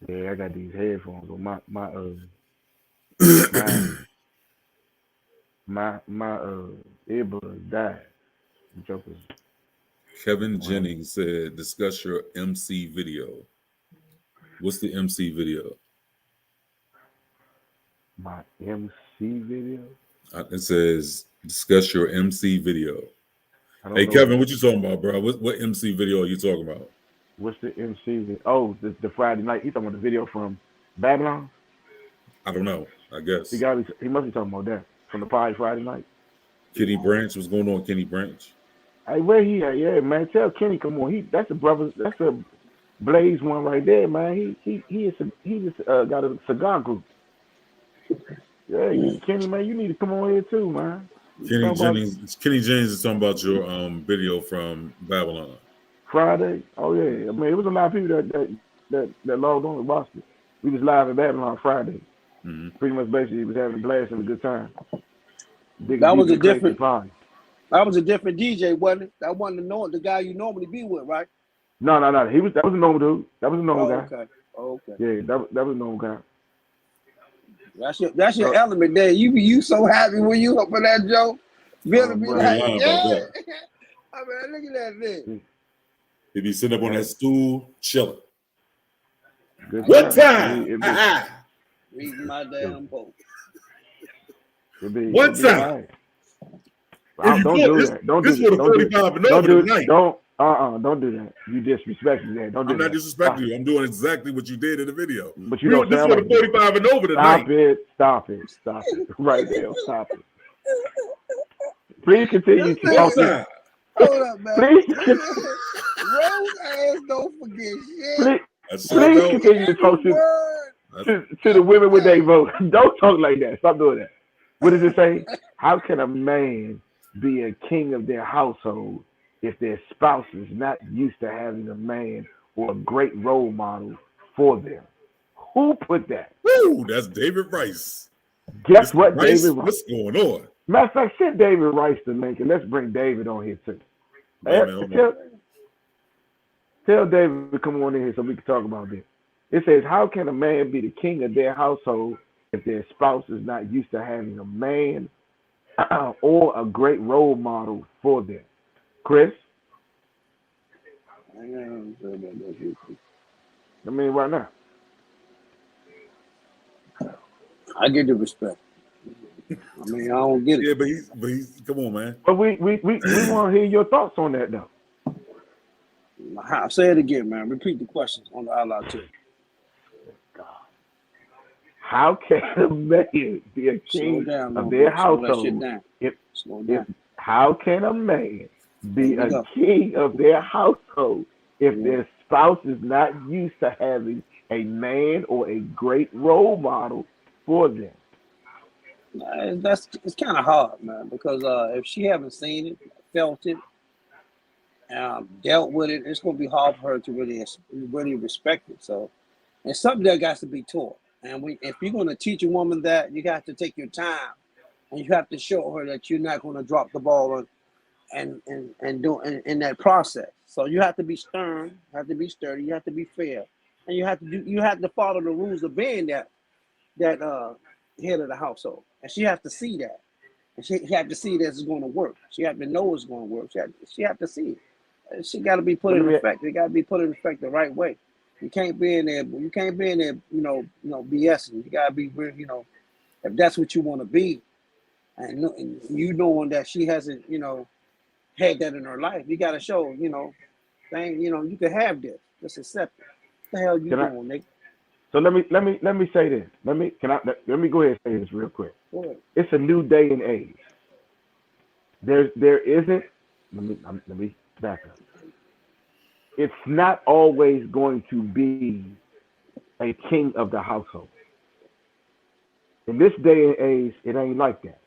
Yeah, I got these headphones on. My earbuds died. Jokers. Kevin Jennings said, discuss your MC video. What's the MC video? My MC video? It says, discuss your MC video. Hey, Kevin, what you talking about, bro? What MC video are you talking about? What's the MC video? Oh, the Friday night. He's talking about the video from Babylon? I don't know. I guess. He must be talking about that. From the party Friday night. Kenny Branch, what's going on, Kenny Branch? Hey, where he at? Yeah, man. Tell Kenny, come on. That's a brother. That's a Blaze one right there, man. He just got a cigar group. Yeah, Kenny, man, you need to come on here too, man. Kenny Jennings is talking about your video from Babylon. Friday? Oh yeah. I mean, it was a lot of people that logged on and watched it. We was live in Babylon Friday. Mm-hmm. Pretty much basically was having a blast and a good time. That was a different DJ, wasn't it? That wasn't the guy you normally be with, right? No. That was a normal dude. That was a normal guy. Okay. Yeah, that was a normal guy. That's your element there. You so happy when you up for that joke. Billy be like, yeah. I mean, look at that thing. He be sitting up on that stool, chilling. What time? Reading my damn book. What time? Don't do that. Don't do Don't do that. You disrespecting that. Don't do I'm not that. disrespecting you. I'm doing exactly what you did in the video. But you don't This sound for like the 45 and over tonight. Stop it. Right there. Stop it. Please continue to talk to. Hold up, man. Please, Rose ass don't forget shit. please continue to talk to the women when they vote. Don't talk like that. Stop doing that. What does it say? How can a man be a king of their household if their spouse is not used to having a man or a great role model for them? Who put that? Woo, that's David Rice. Guess Mr. what, Rice, David Rice? what's going on? Matter of fact, send David Rice to Lincoln. Let's bring David on here too. Tell David to come on in here so we can talk about this. It says, how can a man be the king of their household if their spouse is not used to having a man or a great role model for them? Chris? I mean, why not? I get the respect. I mean, I don't get it. Yeah, but he's come on, man. But we want to hear your thoughts on that, though. Say it again, man. Repeat the questions on the Allah too. How can a man be a king of their household? How can a man be a king of their household if their spouse is not used to having a man or a great role model for them? It's kind of hard, man, because if she haven't seen it, felt it, dealt with it, it's going to be hard for her to really respect it. So it's something that got to be taught. And if you're going to teach a woman that, you got to take your time, and you have to show her that you're not going to drop the ball and do in that process. So you have to be stern, you have to be sturdy, you have to be fair, and you have to follow the rules of being that head of the household. And she has to see that, and she have to see that it's going to work. She have to know it's going to work. She have to see it. She got to be put in effect. It got to be put in effect the right way. You can't be in there. You can't be in there. BSing. You gotta be, if that's what you want to be, and you knowing that she hasn't, had that in her life, you gotta show, you can have this. Just accept it. What the hell you doing, Nick? So let me say this. Let me go ahead and say this real quick. It's a new day and age. There isn't. Let me back up. It's not always going to be a king of the household. In this day and age, it ain't like that.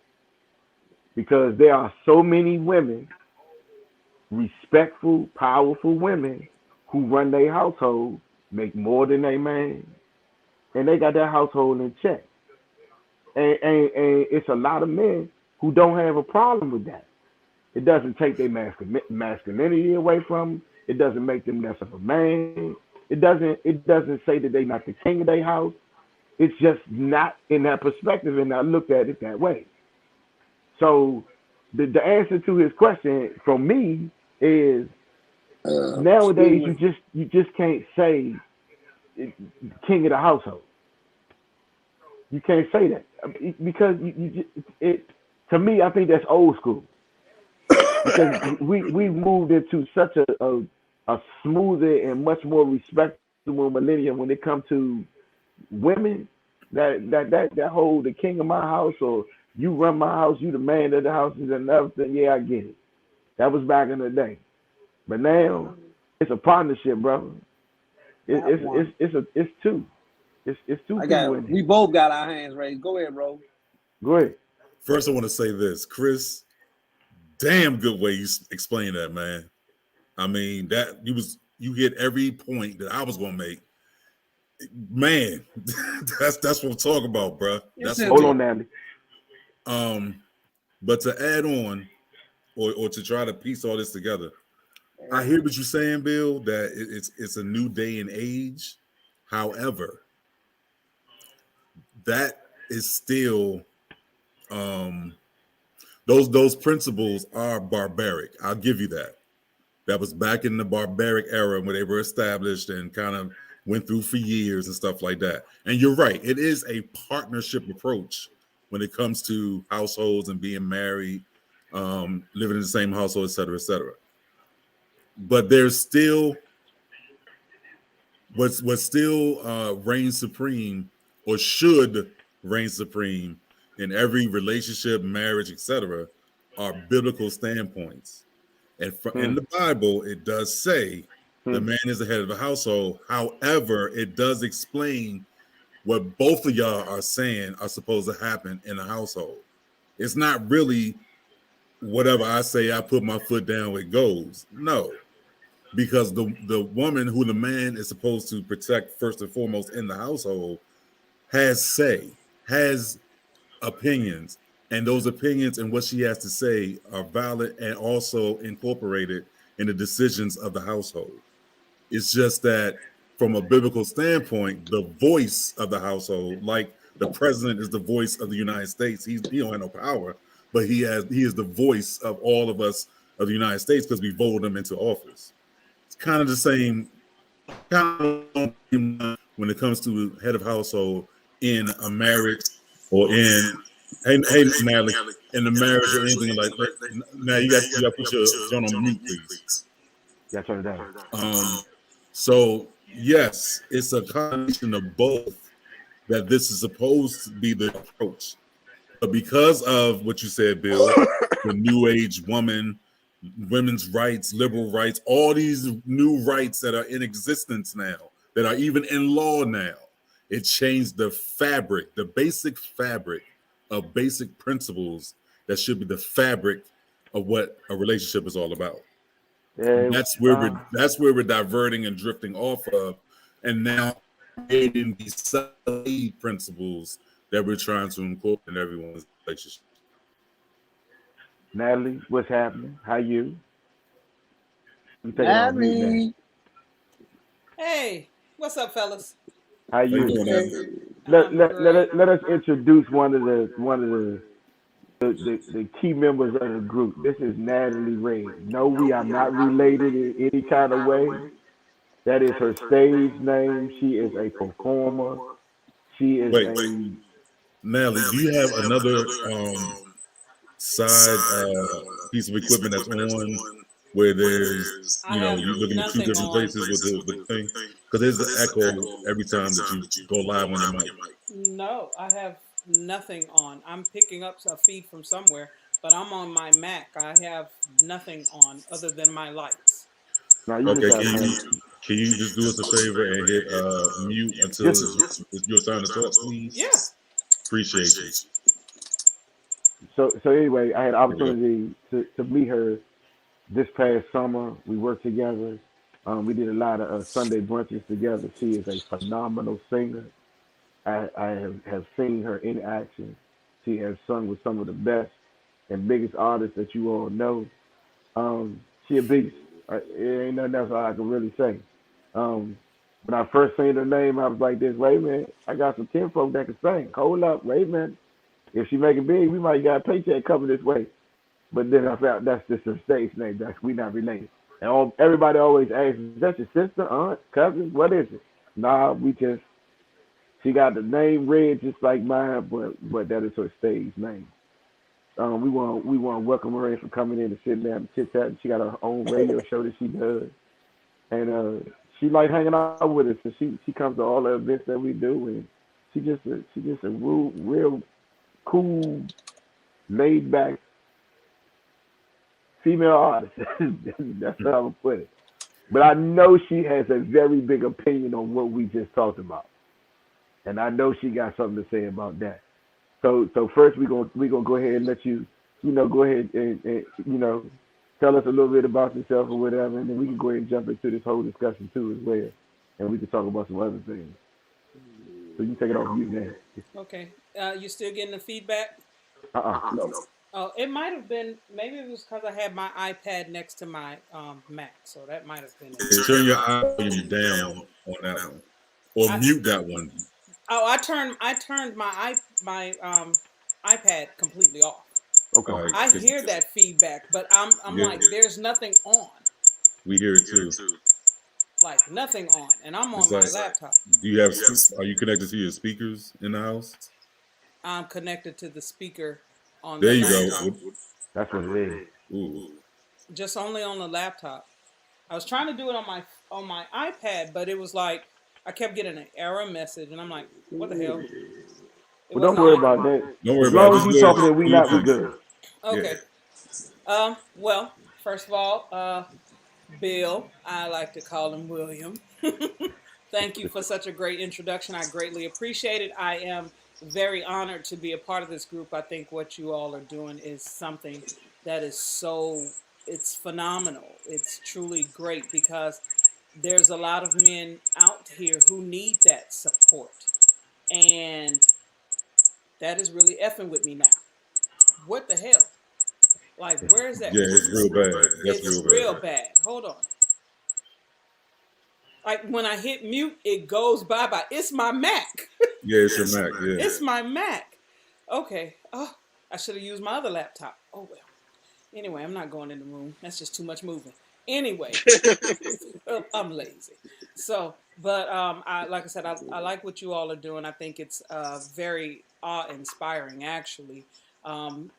Because there are so many women, respectful, powerful women, who run their household, make more than they man, and they got their household in check. And it's a lot of men who don't have a problem with that. It doesn't take their masculinity away from them. It doesn't make them less of a man. It doesn't say that they're not the king of their house. It's just not in that perspective, and I looked at it that way. So the answer to his question from me is nowadays you just can't say king of the household. You can't say that because to me, I think that's old school. Because we moved into such a smoother and much more respectable millennium when it comes to women. That whole the king of my house, or you run my house, you the man of the house is another thing. Yeah, I get it. That was back in the day, but now it's a partnership, brother. It's two. It's two people. We both got our hands raised. Go ahead, bro. Go ahead. First, I want to say this, Chris. Damn good way you explain that, man. I mean, that you hit every point that I was gonna make. Man, that's what I'm talking about, bro. Hold on, Natalie. But to add on, or to try to piece all this together, I hear what you're saying, Bill. That it's a new day and age. However, that is still those principles are barbaric. I'll give you that. That was back in the barbaric era when they were established and kind of went through for years and stuff like that. And you're right. It is a partnership approach when it comes to households and being married, living in the same household, et cetera, et cetera. but there's still what still reigns supreme or should reign supreme in every relationship, marriage, etc., are biblical standpoints. And in the Bible, it does say the man is the head of the household. However, it does explain what both of y'all are saying are supposed to happen in a household. It's not really whatever I say, I put my foot down, it goes. No, because the woman who the man is supposed to protect first and foremost in the household has say, has opinions, and those opinions and what she has to say are valid and also incorporated in the decisions of the household. It's just that from a biblical standpoint, the voice of the household, like the president is the voice of the United States, he don't have no power, but he is the voice of all of us of the United States because we voted him into office. It's kind of the same when it comes to head of household in a marriage or in hey Natalie, in the marriage or anything like that. Now you got to put your phone on mute, please. Yeah, turn it down. So yes, it's a combination of both that this is supposed to be the approach. But because of what you said, Bill, the new age woman, women's rights, liberal rights, all these new rights that are in existence now, that are even in law now, it changed the fabric, the basic fabric of basic principles that should be the fabric of what a relationship is all about. Yeah, that's where we're diverting and drifting off of, and now creating these lead principles that we're trying to incorporate in everyone's relationship. Natalie, what's happening? How you? Natalie. Hey, what's up, fellas? How you doing? Let us introduce one of the key members of the group. This is Natalie Ray. No, we are not related in any kind of way. That is her stage name. She is a performer. She is Natalie, do you have another side piece of equipment that's on where there's, you're looking at two different places with the thing? Because there's an echo every time that you go live on your mic. No, I have nothing on. I'm picking up a feed from somewhere, but I'm on my Mac. I have nothing on other than my lights. Okay, can you just do us a favor and hit mute until it's your time to talk, please? Yeah. Appreciate you. So anyway, I had opportunity to meet her this past summer. We worked together. We did a lot of Sunday brunches together. She is a phenomenal singer. I have seen her in action. She has sung with some of the best and biggest artists that you all know. She a beast. It ain't nothing else I can really say. When I first seen her name, I was like, "This, wait a minute, I got some kinfolk that can sing. Hold up, wait a minute. If she make it big, we might got a paycheck coming this way." But then I found that's just her stage name. We not related. And everybody always asks, "Is that your sister, aunt, cousin? What is it?" Nah, she got the name read just like mine, but that is her stage name. We want to welcome her in for coming in and sitting there and chit chatting. She got her own radio show that she does, and she like hanging out with us. So she comes to all the events that we do, and she just a real cool, laid back female artist. That's how I'm gonna put it. But I know she has a very big opinion on what we just talked about, and I know she got something to say about that. So first we gonna go ahead and let you go ahead and tell us a little bit about yourself or whatever, and then we can go ahead and jump into this whole discussion too as well, and we can talk about some other things. So you take it off mute now. Okay. You still getting the feedback? No. Oh, it might have been. Maybe it was because I had my iPad next to my Mac, so that might have been it. Turn your volume down on that one, or mute that one. Oh, I turned my iPad completely off. Okay. I hear that feedback, but I'm like, there's nothing on. We hear it too. Like nothing on, and I'm on my laptop. Do you have? Are you connected to your speakers in the house? I'm connected to the speaker on. There the you laptop. go. That's what it is. Ooh. Just only on the laptop. I was trying to do it on my iPad, but it was like I kept getting an error message, and I'm like, what the hell? It But don't wasn't worry letting. about that. Don't worry As about it. long as Just you go ahead talking and and we do your not, we thing. good. Okay. Well, first of all, Bill, I like to call him William. Thank you for such a great introduction. I greatly appreciate it. I am very honored to be a part of this group. I think what you all are doing is something that is it's phenomenal. It's truly great because there's a lot of men out here who need that support. And that is really effing with me now. What the hell? Like, where is that? Yeah, it's real bad. That's It's real real bad. bad. Hold on. Like when I hit mute, it goes bye. It's my Mac. Yeah, it's your Mac. Yeah. It's my Mac. Okay. Oh, I should have used my other laptop. Oh well. Anyway, I'm not going in the room. That's just too much moving. Anyway, I'm lazy. So, but like I said, I like what you all are doing. I think it's very awe-inspiring, actually. Um,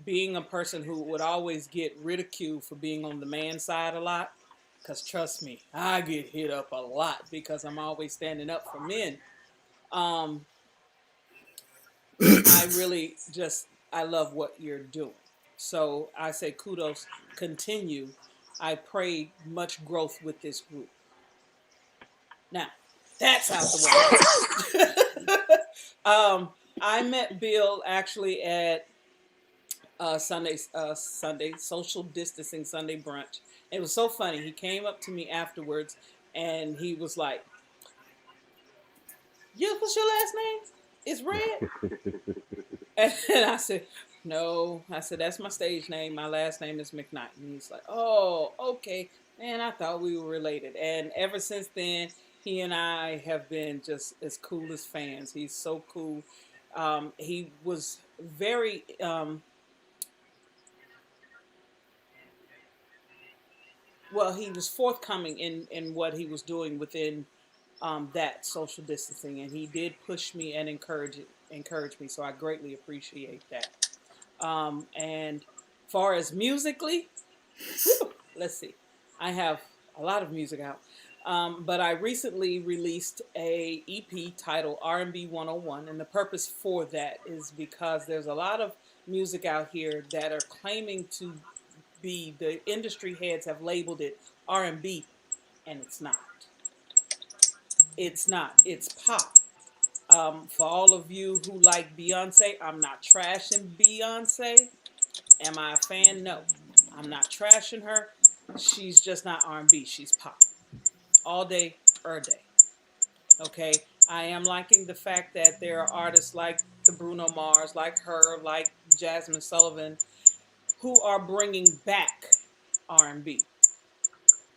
being a person who would always get ridiculed for being on the man side a lot, because trust me, I get hit up a lot because I'm always standing up for men. Um, I really I love what you're doing. So I say kudos, continue. I pray much growth with this group. Now, that's out the way. I met Bill actually at Sunday social distancing Sunday brunch. It was so funny. He came up to me afterwards and he was like, "Yeah, what's your last name? It's Red." And I said, "No." I said, "That's my stage name. My last name is McKnight." And he's like, "Oh, okay." Man, I thought we were related. And ever since then, he and I have been just as cool as fans. He's so cool. He was very well, he was forthcoming in what he was doing within that social distancing, and he did push me and encourage me. So I greatly appreciate that. And far as musically, let's see, I have a lot of music out. But I recently released a EP titled R&B 101, and the purpose for that is because there's a lot of music out here that are claiming to be, the industry heads have labeled it R&B, and it's not. It's not. It's pop. For all of you who like Beyonce, I'm not trashing Beyonce. Am I a fan? No. I'm not trashing her. She's just not R&B. She's pop. All day, day. Okay? I am liking the fact that there are artists like the Bruno Mars, like her, like Jasmine Sullivan, who are bringing back R&B.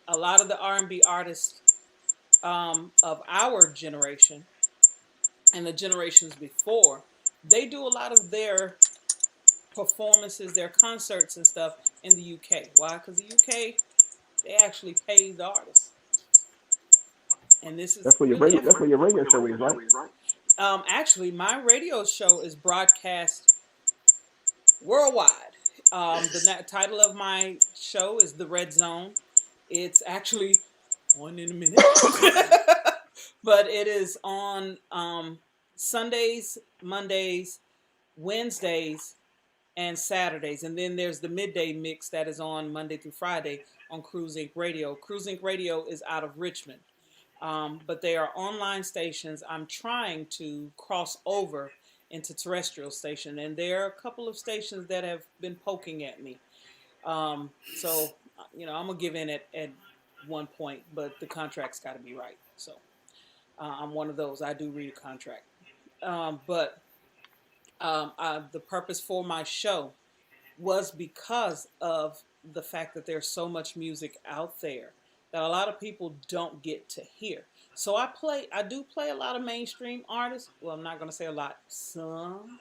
A lot of the R&B artists of our generation and the generations before, they do a lot of their performances, their concerts and stuff in the UK. Why? Because the UK, they actually pay the artists. And this is That's where your really radio. That's where your radio show is, right? actually, my radio show is broadcast worldwide. The title of my show is The Red Zone. It's actually on in a minute. But it is on Sundays, Mondays, Wednesdays, and Saturdays. And then there's the midday mix that is on Monday through Friday on Cruise Inc. Radio. Cruise Inc. Radio is out of Richmond. But they are online stations. I'm trying to cross over into terrestrial station. And there are a couple of stations that have been poking at me. So, I'm going to give in at one point, but the contract's got to be right. So I'm one of those. I do read a contract. But the purpose for my show was because of the fact that there's so much music out there that a lot of people don't get to hear. So I do play a lot of mainstream artists. Well, I'm not going to say a lot, some,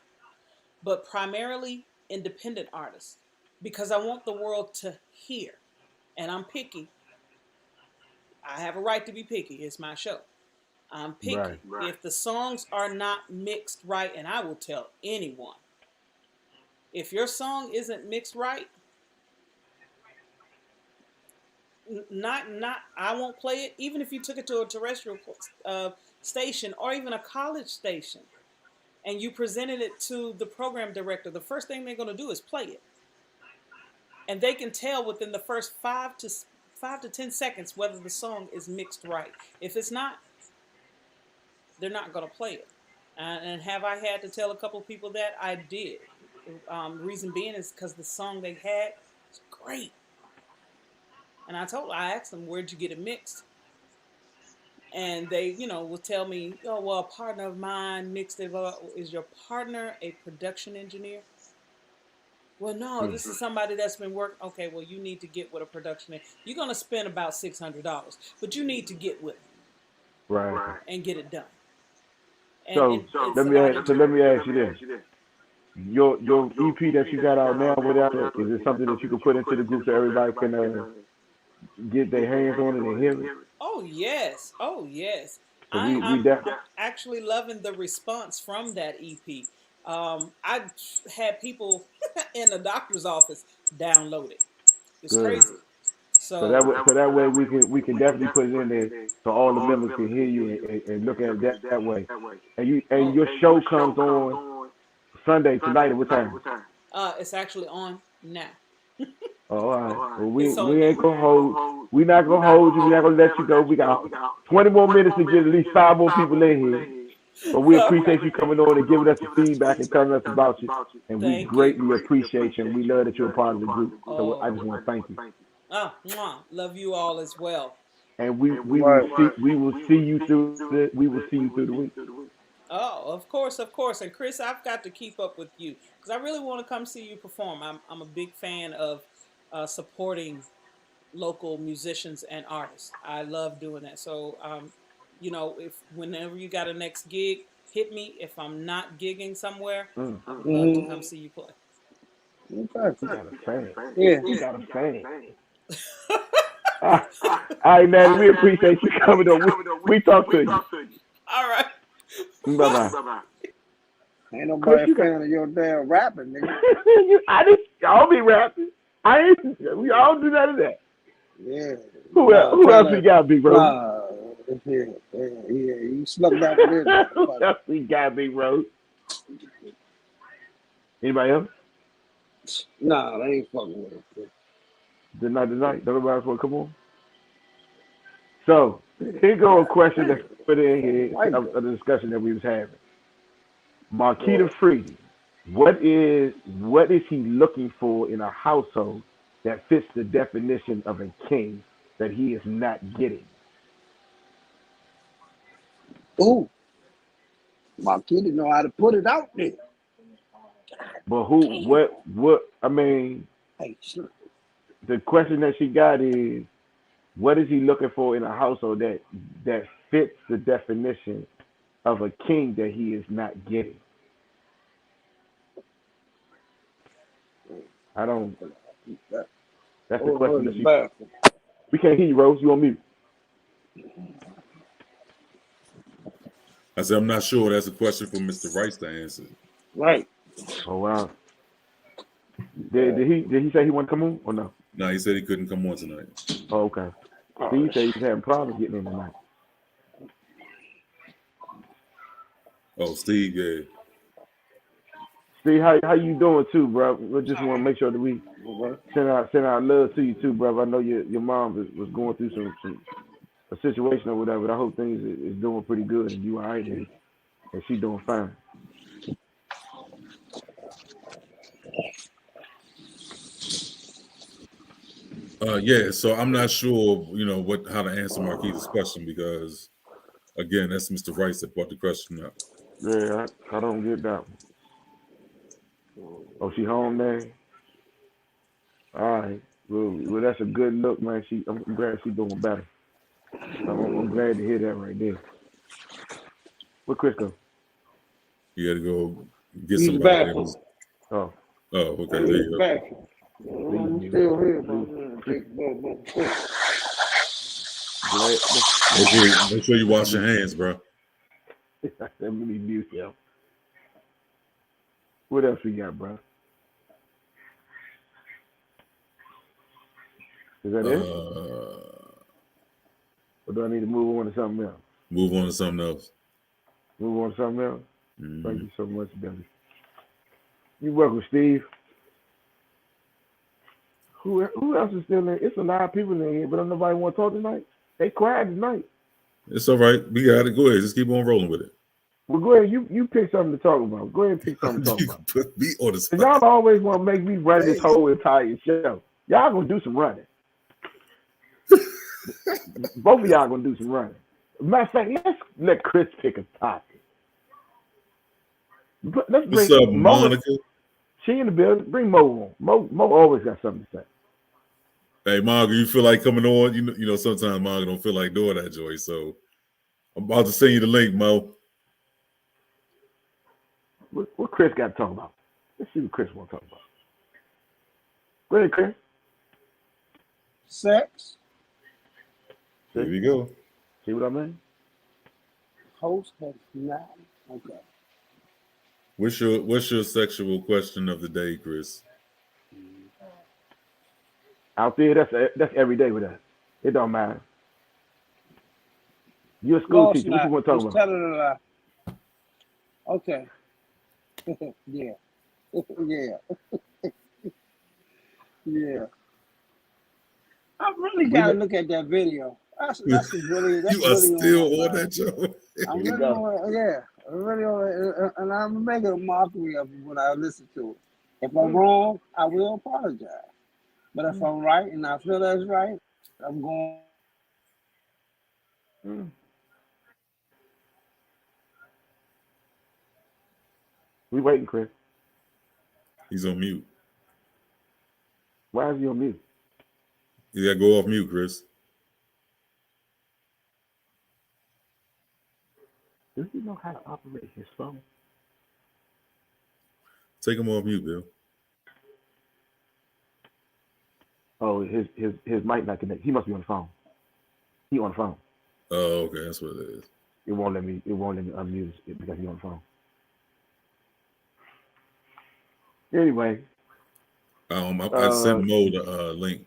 but primarily independent artists because I want the world to hear. And I'm picky. I have a right to be picky. It's my show. I'm picky. Right. If the songs are not mixed right, and I will tell anyone, if your song isn't mixed right, not I won't play it. Even if you took it to a terrestrial station or even a college station, and you presented it to the program director, the first thing they're going to do is play it, and they can tell within the first 5 to 10 seconds whether the song is mixed right. If it's not, they're not going to play it. And have I had to tell a couple of people that? I did. Reason being is because the song they had was great. And I asked them, where'd you get it mixed? And they, will tell me, oh, well, a partner of mine mixed it. Is your partner a production engineer? Well, no, this is somebody that's been working. Okay, well, you need to get with a production engineer. You're going to spend about $600, but you need to get with them. Right. And get it done. So let me ask you this. Your EP that you got out now, whatever, is it something that you can put into the group so everybody can get their hands on it and hear it? Oh yes. So I'm actually loving the response from that EP. I had people in the doctor's office download it. It's crazy. So that way we can definitely put it in there so all the members can hear you and look at it that way. And your show comes on Sunday tonight at what time? It's actually on now. Oh, all right. Well, we ain't gonna hold. We're not gonna hold you. We're not gonna let you go. We got 20 more minutes to get at least 5 more people in here. But we appreciate you coming on and giving us the feedback and telling us about you. And we greatly appreciate you. And we love that you're a part of the group. So I just want to thank you. Oh, love you all as well. And we will see you through the week. Oh, of course. And Chris, I've got to keep up with you because I really want to come see you perform. I'm a big fan of supporting local musicians and artists. I love doing that. So, if whenever you got a next gig, hit me. If I'm not gigging somewhere, I'd love to come see you play. You got a fan. All right, man. We appreciate you coming on. We talk to you. All right. Bye-bye. Ain't nobody fan of your damn rapping, nigga. Y'all be rapping. We all do none of that. Yeah. Who else we got, Big Rose? Yeah, you snuck down with this. Who else we got, Big Rose? Anybody else? Nah, they ain't fucking with it. Tonight. Nobody else want to come on? So, here go a question that's put in here of the discussion that we was having. Marquita Freedy, what is he looking for in a household that fits the definition of a king that he is not getting? Ooh, Marquita know how to put it out there. But what? I mean, Hey, sure. The question that she got is, what is he looking for in a household that fits the definition of a king that he is not getting? I don't. That's the question. We can't hear you, Rose. You on mute? I said I'm not sure. That's a question for Mr. Rice to answer. Right. Oh wow. Did he say he wanted to come on or no? No, he said he couldn't come on tonight. Oh, okay. Steve said he was having problems getting in tonight. Oh, Steve, yeah. Steve, how you doing too, bro? We just want to make sure that we send out love to you too, bro. I know your mom was going through a situation or whatever, but I hope things is doing pretty good and you all right and she's doing fine. Yeah, so I'm not sure, how to answer Marquita's question because, again, that's Mr. Rice that brought the question up. Yeah, I don't get that one. Oh, she home there? All right. Well, that's a good look, man. I'm glad she's doing better. I'm glad to hear that right there. Where Chris go? You had to go get He's somebody. back. Oh, okay. There you go. Back. I'm still here, bro. Make sure you wash your hands, bro. Let me mute you. What else we got, bro? Is that it? Or do I need to move on to something else? Move on to something else. Move on to something else? Mhm. Thank you so much, Billy. You're welcome, Steve. Who else is still in? It's a lot of people in here, but don't nobody want to talk tonight. They quiet tonight. It's all right. We got it. Go ahead. Just keep on rolling with it. Well, go ahead. You pick something to talk about. Go ahead and pick something to talk You about. put me on the 'Cause spot. y'all always want to make me run this whole entire show. Y'all gonna do some running. Both of y'all gonna do some running. Matter of fact, let's let Chris pick a topic. Let's What's bring up, Mo. Monica? She in the building. Bring Mo on. Mo always got something to say. Hey, Monica, you feel like coming on? You know, sometimes Monica don't feel like doing that, Joy. So I'm about to send you the link, Mo. What Chris got to talk about? Let's see what Chris want to talk about. Go ahead, Chris. Sex. Here we go. See what I mean? Host has not. Okay. What's your sexual question of the day, Chris? Out there, that's every day with us. It don't matter. You're a school teacher. What you want to talk Just about? tell her a lie. Okay. Yeah. Yeah. Yeah. I really gotta look at that video. That's really. That's You are really still on on that, Joe. I'm really on it. Yeah. I'm really on it, and I'm making a mockery of it when I listen to it. If I'm wrong, I will apologize. But if I'm right and I feel that's right, I'm going. We waiting, Chris. He's on mute. Why is he on mute? You gotta go off mute, Chris. Does he know how to operate his phone? Take him off mute, Bill. Oh, his mic not connected. He must be on the phone. He on the phone. Oh, okay, that's what it is. It won't let me unmute it because he's on the phone. Anyway, I sent Mo the link.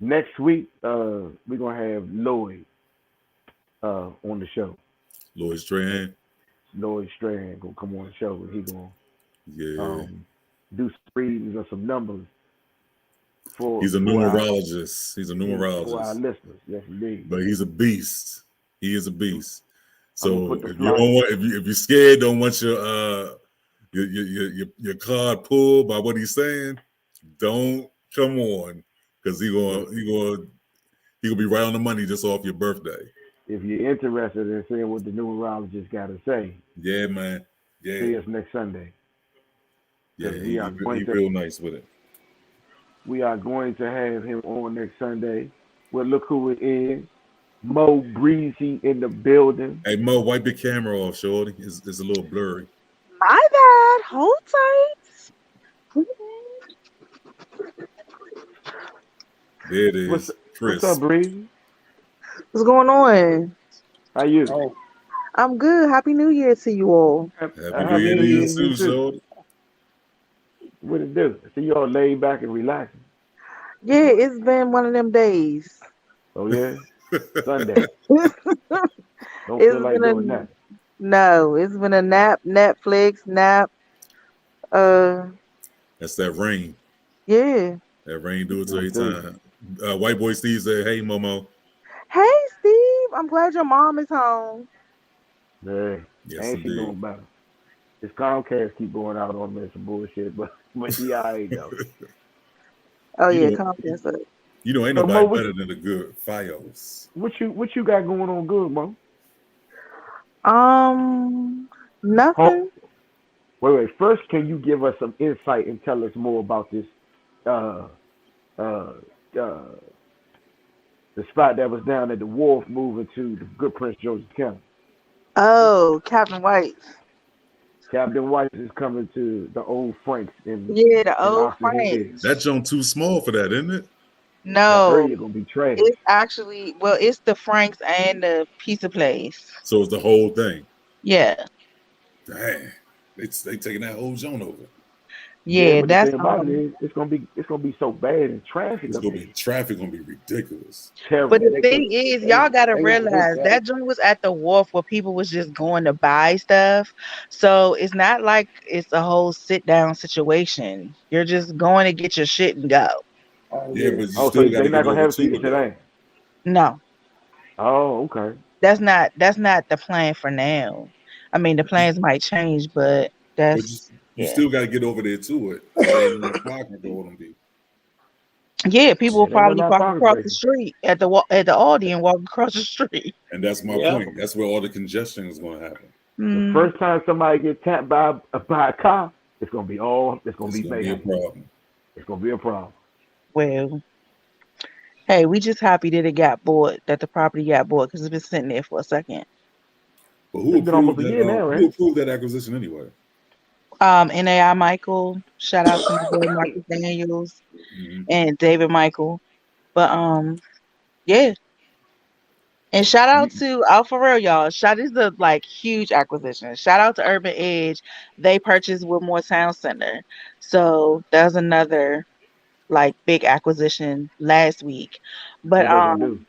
next week we're gonna have Lloyd on the show. Lloyd Strahan. Lloyd Strahan gonna come on the show and he gonna Yeah. do some readings of some numbers for. He's a for numerologist. He's a for our numerologist. listeners. Yes, indeed. But he's a beast. He is a beast. So put the if you don't want, if you're scared, don't want your card pulled by what he's saying, don't come on, because he gonna be right on the money just off your birthday. If you're interested in seeing what the numerologist got to say, Yeah, man. see Yeah, us next Sunday. yeah. we He are going to- real nice with it. We are going to have him on next Sunday. Well, look who it is. Mo Breezy in the building. Hey Mo, wipe your camera off, shorty. It's a little blurry. My bad. Hold tight. There it is. What's Chris. up, Breezy? What's going on? How you? Oh, I'm good. Happy New Year to you all. Happy New Year to you too, shorty. What it do? I see you all laid back and relaxing. Yeah, it's been one of them days. Oh yeah, Sunday. It's Don't feel like been doing that. No, it's been a nap, Netflix, nap. That's that rain. Yeah. That rain do it to Yeah, every dude. time. White boy Steve said, "Hey, Momo." Hey, Steve. I'm glad your mom is home. Yeah, Yes, and she indeed. doing better. This Comcast keep going out on me some bullshit, but she alright though. Oh You yeah, know- calm down, sir. You know, ain't So, nobody Mo, what- better than a good Fios. What you got going on good, Mo? Nothing. Wait. First, can you give us some insight and tell us more about this the spot that was down at the wharf moving to the Good Prince George's County? Oh, Captain White. Captain White is coming to the old Franks in Yeah, the old Oxford Frank. Hills. That junk too small for that, isn't it? That No, area gonna be trash. it's actually it's the Franks and the pizza place. So it's the whole thing. Yeah. Dang, they taking that whole joint over. Yeah, Yeah, but the that's thing about it is, it's gonna be so bad in traffic It's up gonna there. be traffic. Gonna be ridiculous. But Terrible. the Yeah, they thing could. is, y'all gotta They gonna hit realize that. that joint was at the wharf where people was just going to buy stuff. So it's not like it's a whole sit down situation. You're just going to get your shit and go. Oh Yeah, yeah. but you Oh, so still got they to not get gonna over have it so you to can it sit though. down. No, Oh, okay. that's not the plan for now. I mean, the plans might change, but But that's you yeah. still got to get over there to it. So they ain't no parking for all them people. Yeah, people will Yeah, they ain't probably no park parking across the spaces. street at the at the Aldi and walk across the street. And that's my Yeah. point. That's where all the congestion is going to happen. The Mm, first time somebody get tapped by a car, it's gonna It's be going to be a mayhem. problem. It's gonna be a problem. well, hey, we just happy that it got bought, that the property got bought because it's been sitting there for a second. But who It's been almost approved a that? year now, Who right? approved that acquisition anyway? NAI Michael, shout out to my boy Marcus Daniels Hmm. and David Michael. But yeah. And shout out to for real, y'all. This is a like huge acquisition. Shout out to Urban Edge. They purchased Wilmore Town Center. So that's another like big acquisition last week. But What they gonna do?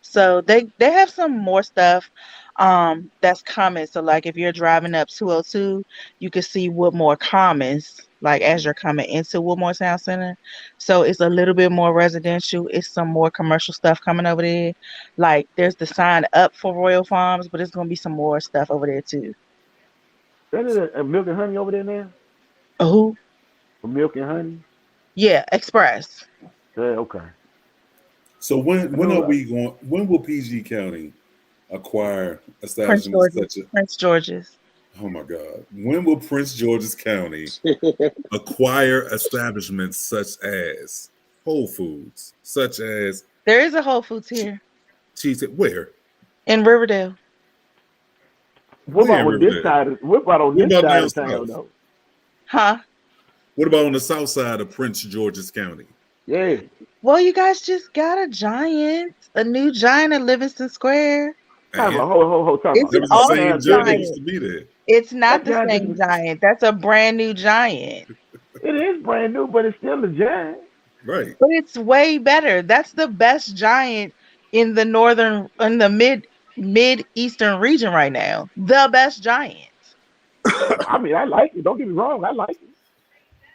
so they have some more stuff that's coming. So like if you're driving up 202, you can see Woodmore Commons like as you're coming into Woodmore Town Center. So it's a little bit more residential. It's some more commercial stuff coming over there. Like there's the sign up for Royal Farms, but there's gonna be some more stuff over there too. That is a milk and honey over there now. Who? A milk and honey. Yeah, Express. Yeah, okay. So I when know are that. we going? When will PG County acquire Prince establishments George's. such as? Prince George's. Oh my God! When will Prince George's County acquire establishments such as Whole Foods, such as There is a Whole Foods here cheese? Where? in Riverdale. What Where about in on this Riverdale? side? What about on What this about side down of town south? though? Huh? What about on the south side of Prince George's County? Yeah. Well, you guys just got a new giant at Livingston Square. Time And about hold time It's about there an was that. the That awesome same giant giant that didn't. used giant. to be there. It's not That the giant same didn't. giant. That's a brand new giant. It is brand new, but it's still a giant. Right. But it's way better. That's the best giant in the mid eastern region right now. The best giant. I mean, I like it. Don't get me wrong, I like it.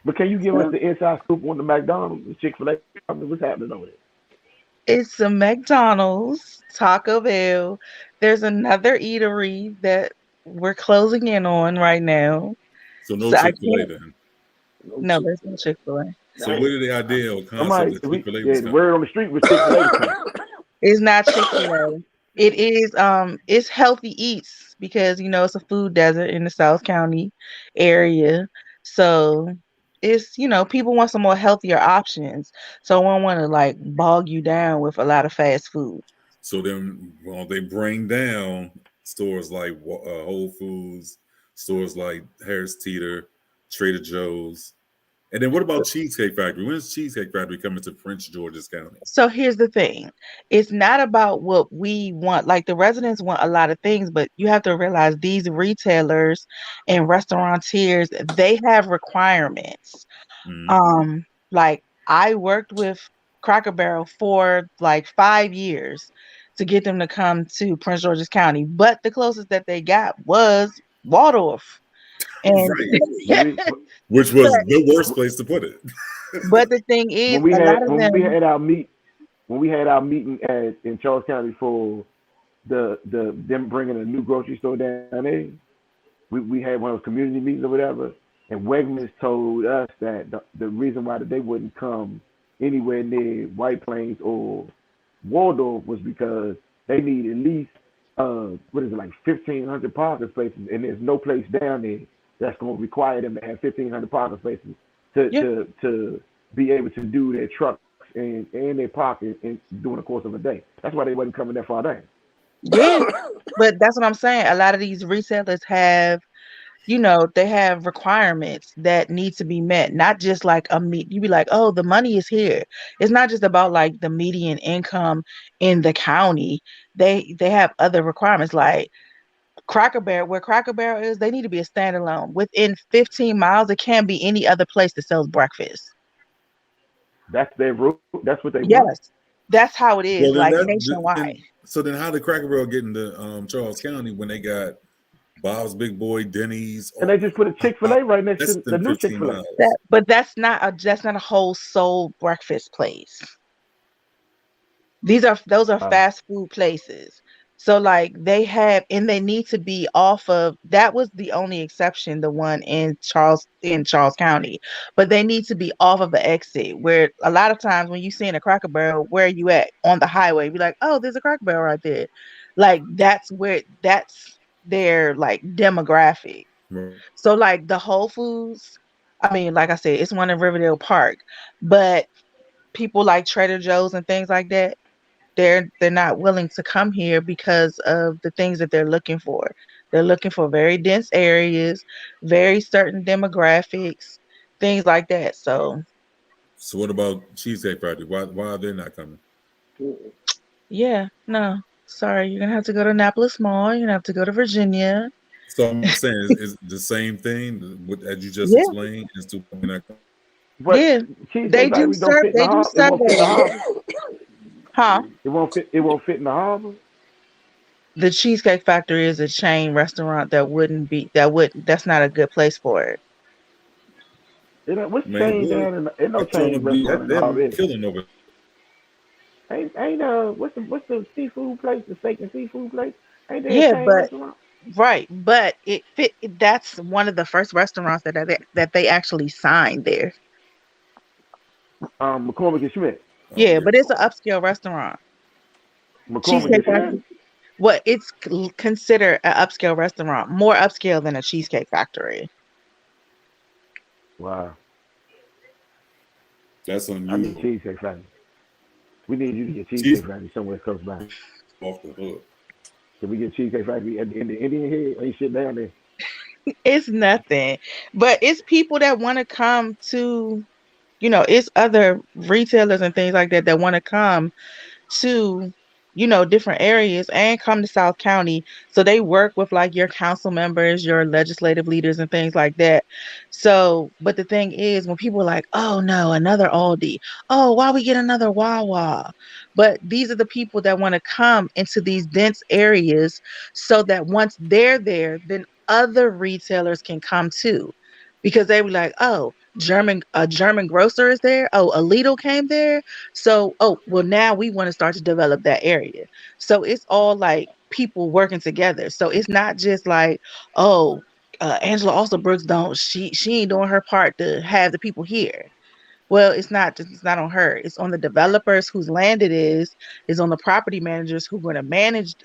But can you give us Yeah. the inside scoop on the McDonald's, the Chick-fil-A? What's happening over there? It's a McDonald's, Taco Bell. There's another eatery that we're closing in on right now. So no So I Chick-fil-A can't. then. No No, chick. there's no Chick-fil-A. So Damn. where did the idea or concept Somebody, that Chick-fil-A was the coming? word on the street was Chick-fil-A was coming. It's not Chick-fil-A. It is it's healthy eats because it's a food desert in the South County area. So it's people want some more healthier options. So I don't want to like bog you down with a lot of fast food. So then, well, they bring down stores like Whole Foods, stores like Harris Teeter, Trader Joe's, and then what about Cheesecake Factory? When's Cheesecake Factory coming to Prince George's County? So here's the thing. It's not about what we want. Like the residents want a lot of things, but you have to realize these retailers and restaurateurs, they have requirements. Mhm. Like I worked with Cracker Barrel for like 5 years to get them to come to Prince George's County, but the closest that they got was Waldorf. And Right. Which was the worst place to put it. but the thing is, when we a lot had of when we them, had our meet when we had our meeting in Charles County for the them bringing a new grocery store down there, we had one of those community meetings or whatever, and Wegmans told us that the reason why that they wouldn't come anywhere near White Plains or Waldorf was because they need at least what is it, like 1,500 parking spaces, and there's no place down there that's going to require them to have 1,500 parking spaces to yeah, to be able to do their trucks and their parking during the course of a day. That's why they wasn't coming that far down. yeah. But that's what I'm saying. A lot of these resellers have, they have requirements that need to be met, not just like you be like, oh, the money is here. It's not just about like the median income in the county. They have other requirements like Cracker Barrel, where Cracker Barrel is, they need to be a standalone. Within 15 miles, it can't be any other place that sells breakfast. That's their rule. That's what they want. Yes, that's how it is, Well, then like that nationwide. so then how did Cracker Barrel get into Charles County when they got Bob's Big Boy, Denny's, And they just put a Chick-fil-A right next less to than the new 15 Chick-fil-A. miles? But that's not a whole soul breakfast place. Those are fast food places. So like they need to be off of, that was the only exception, the one in Charles County. But they need to be off of the exit, where a lot of times when you see in a Cracker Barrel, where are you at on the highway? Be like, oh, there's a Cracker Barrel right there. Like that's their like demographic. Right. So like the Whole Foods, I mean, like I said, it's one in Riverdale Park, but people like Trader Joe's and things like that, they're not willing to come here because of the things that they're looking for. They're looking for very dense areas, very certain demographics, things like that. So what about Cheesecake Factory? Why are they not coming? yeah, no, sorry, you're gonna have to go to Annapolis Mall. You're gonna have to go to Virginia. So I'm saying it's the same thing as you just Yeah. explained. Is to not come. But Yeah, Cheesecake they Factory do don't fit in the harbor. It won't fit in the Sundays. harbor. Huh? It won't fit in the harbor. The Cheesecake Factory is a chain restaurant that's not a good place for it. What's Man, chain boy, down in the, ain't no I'm trying chain to be restaurant in the harbor. they're is it? killing over. Ain't what's the seafood place, the steak and seafood place? Ain't there Yeah, a chain but restaurant? right, but that's one of the first restaurants that they actually signed there. McCormick and Schmidt. Yeah, but it's an upscale restaurant. McCormick Cheesecake and Schmidt. Factory. Well, it's considered an upscale restaurant, more upscale than a Cheesecake Factory. Wow. That's I need unusual. Cheesecake Factory. We need you to get Cheesecake Factory somewhere close by. Off the hook. Can we get Cheesecake Factory in the Indian Head? Ain't shit down there. It's nothing, but it's people that want to come to, it's other retailers and things like that want to come to, different areas and come to South County. So they work with like your council members, your legislative leaders and things like that. So, but the thing is, when people are like, oh no, another Aldi, oh, why we get another Wawa? But these are the people that want to come into these dense areas so that once they're there, then other retailers can come too. Because they were like, oh, a German grocer is there. Oh, a Lidl came there. So, well, now we want to start to develop that area. So it's all like people working together. So it's not just like, oh, Angela Alsobrooks she ain't doing her part to have the people here. Well, it's not on her. It's on the developers whose land it is on the property managers who are going to manage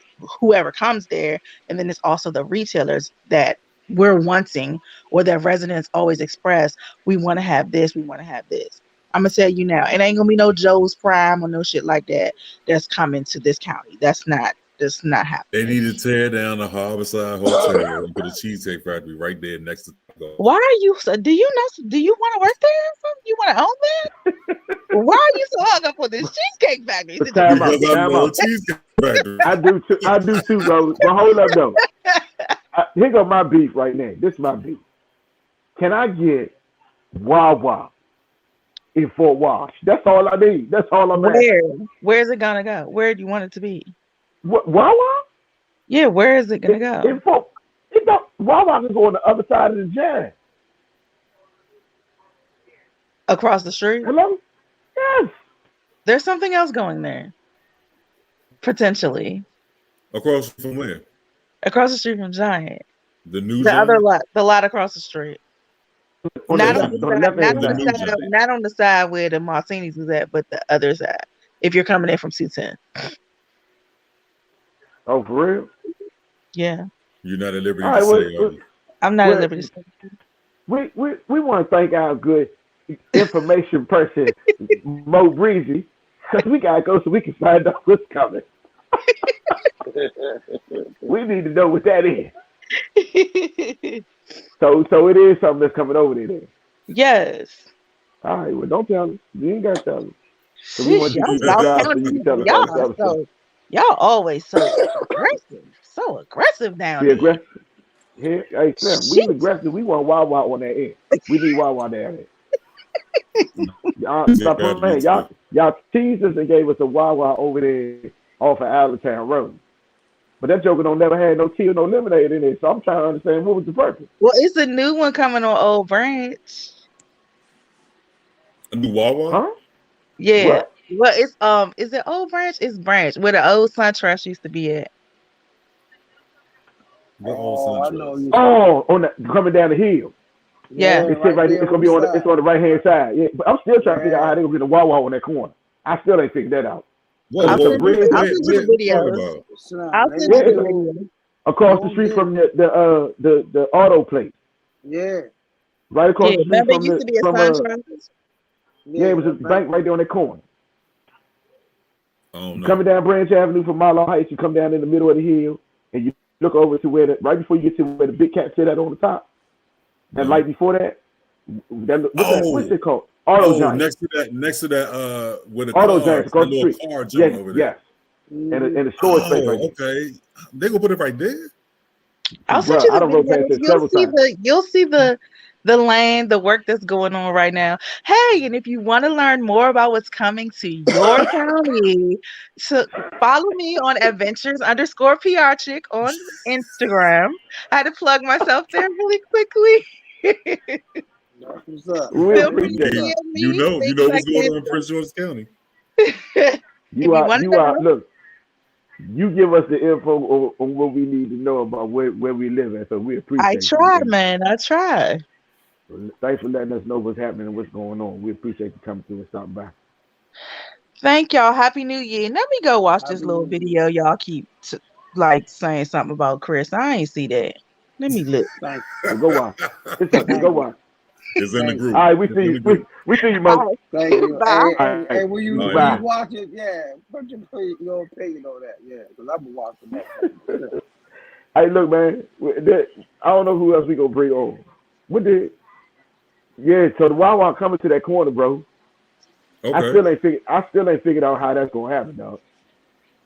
whoever comes there, and then it's also the retailers that we're wanting, or that residents always express, we want to have this, we want to have this. I'm gonna tell you now, it ain't gonna be no Joe's Prime or no shit like that that's coming to this county. That's not happening. They need to tear down the Harborside Hotel and put a Cheesecake Factory right there next to the Why are you so, do you want to work there or something? You want to own that? Why are you so hung up on this Cheesecake Factory? Is it Time out, because I time love out. Cheesecake Factory. I do too, bro. But hold up though. Here go my beef right now. This is my beef. Can I get Wawa in Fort Wash? That's all I need. That's all I'm asking. Where's it gonna go? Where do you want it to be? Wawa? Yeah, where is it gonna go? In Fort, Wawa can go on the other side of the Giant. Across the street? Hello? Yes. There's something else going there. Potentially. Across from where? Across the street from Giant. The new The Giant? other lot, the lot across the street. On Not the on left, the on the side, left not hand on The the new side. side, Giant. not on the side where the Martinis is at, but the other side. If you're coming in from 210. Oh, for real? Yeah. You're not at liberty All to right, say, well, are you? I'm not well, at liberty to say. we want to thank our good information person, Mo Breezy, because we got to go so we can find out what's coming. We need to know what that is. So it is something that's coming over there then. Yes. All right, well, don't tell us. You ain't got to tell us. So we want you to Y'all do your South job so County you can tell people, us all this other stuff. y'all always so aggressive. so aggressive down Be there. aggressive. Yeah, hey Slim, we Shit. aggressive. We want Wawa on that end. We need Wawa there. Y'all Yeah, stop gotta be playing. too. Y'all teased us and gave us a Wawa over there off of Allentown Road. But that joker don't never had no tea or no lemonade in it. So I'm trying to understand what was the purpose. Well, it's a new one coming on Old Branch. A new Wawa? Huh? Yeah. What? Well, it's is it Old Branch? It's Branch where the old SunTrust used to be at. What old Oh, I know SunTrust? you. Oh, on the coming down the hill. Yeah. It's right there. It's gonna be on. It's on the right hand side. Yeah, but I'm still trying to figure out how they gonna get the Wawa on that corner. I still ain't figured that out. What? I'll That's a send bridge you What the you talking videos. about? I'll They send you gonna the do videos. Across the Don't street get- from the auto place. Yeah. Right across Yeah, the street remember it from used to be a from SunTrust? yeah, it was a that bank right there on that corner. I don't know. Coming down Branch Avenue from Marlow Heights, you come down in the middle of the hill and you look over to where right before you get to where the big cat sit at on the top. That light before that, what's it called? Auto Giant. next to that, with the Auto cars, Giant across that the little street. car jump Yes, over there. yes. And the storage space right there. Okay. They gonna put it right there. I'll send Bruh, you I the done rode past videos. it several times. You'll see the land, the work that's going on right now. Hey, and if you want to learn more about what's coming to your county, so follow me on adventures_PR chick on Instagram. I had to plug myself there really quickly. That's what's up. We Feel free to appreciate Hey, it. DM you me. know things what's I going can on in Prince George County. if you want to know. Look, you give us the info on what we need to know about where we live at, so we appreciate I you. try, man. I try. Thanks for letting us know what's happening and what's going on. We appreciate you coming through and stopping by. Thank y'all. Happy New Year. Let me go watch this Happy little New Year. video. Y'all keep like saying something about Chris. I ain't see that. Let me look. Thank So go watch. It's up there. Go watch. It's in the Thank group. All right, we It's see in you. the group. We see you, Mo. All Thank you. Bye. And when you Bye. watch it, yeah, put your opinion on that, yeah, because I'm watching that. Hey, look, man. I don't know who else we gonna bring on. So the Wawa coming to that corner, bro. Okay. I still ain't figured out how that's gonna happen, dog.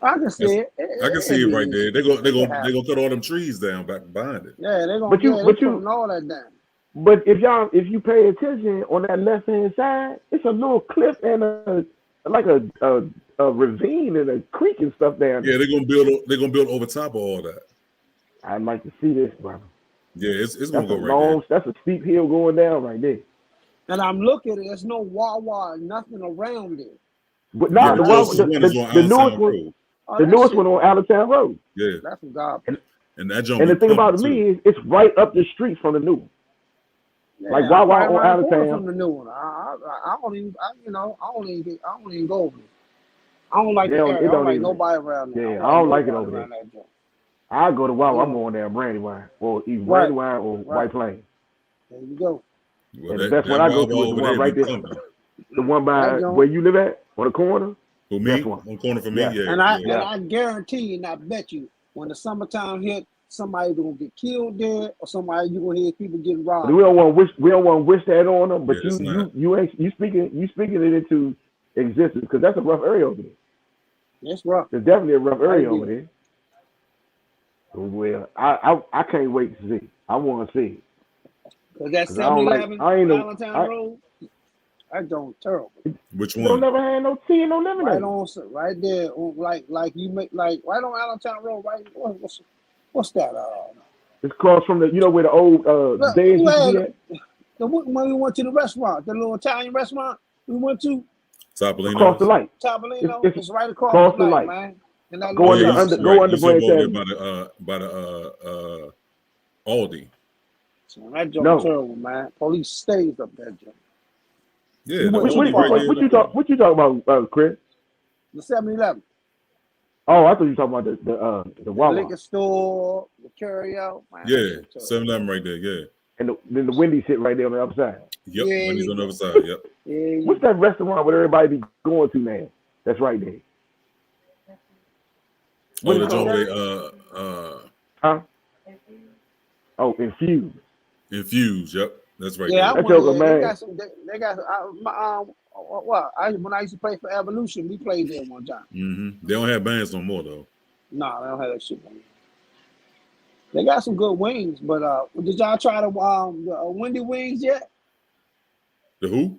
I can see it. I can see it right there. They gonna cut all them trees down back behind it. Yeah, they're gonna But you- put all that down. But if you pay attention on that left hand side, it's a little cliff and a ravine and a creek and stuff down there. Yeah, they're gonna build over top of all that. I'd like to see this, brother. Yeah, it's gonna That's go a right that's a steep hill going down right there. And I'm looking, there's no Wawa, nothing around it. But there. nah, Yeah, the the closest one is on the newest Allentown one, Road. Oh, the that newest shit- one on Allentown Road. Yeah, That's some garbage. and that jump. And the thing about it me is it's right up the street from the new one. Yeah, Like I'm Wawa right on around the corner Allentown. from the new one. I don't even, I don't even go over there. I don't like It the don't- area. it I don't don't like even- nobody around there. Yeah, I don't like it nobody over there. around that joint. I go to Wawa, I'm Yeah. going down Brandywine or either Right. Brandywine or Right. White Plains. There you go. Well, And the best one I go to is the over one there right be there. thumping. The one by That joint. where you live at on the corner. For me, That's one. on corner for me, Yeah. yeah. And I yeah. and I guarantee you, and I bet you, when the summertime hit, somebody gonna get killed there, or somebody you gonna hear people getting robbed. We don't want to wish that on them, but Yeah, it's not. you speaking it into existence because that's a rough area over there. It's rough. There's definitely a rough area I over there. Well, I can't wait to see. I want to see it. Cause that 'Cause I don't like- 7-Eleven I ain't no- Valentine I- Road, that don't terrible. Which You don't one? never had no tea and no lemonade. Right there, on, like you make right on Allentown Road. Right, what's that? It's across from the where the old Look, days used to be well, at. when we went to the restaurant, the little Italian restaurant we went to, Topolino's. Across the light. Topolino, It's it's right across the light, light. man. And that Go little under- restaurant. go under You talking Branch about there by the Aldi. So that joint No. terrible, man. Police stays up that joint. Yeah, You the went What, too Aldi far. right there. what you talking about, Chris? The 7-Eleven, Oh, I thought you were talking about the the Wawa liquor store, the carryout. Man, that Yeah, joint terrible. 7-Eleven right there. Yeah. and then the Wendy's sit right there on the other side. Yep. Yeah, When he's you on the go. other side. Yep. Yeah, What's that restaurant where everybody be going to now? That's right there. What Oh, is the it joint called? they Huh? Oh, Infused. Infused. Yep. That's right yeah, I there. That went joker, there. They man. got some. They got when I used to play for Evolution, we played there one time. They don't have bands no more though. No, they don't have that shit. They got some good wings, but did y'all try the Wendy wings yet? The who?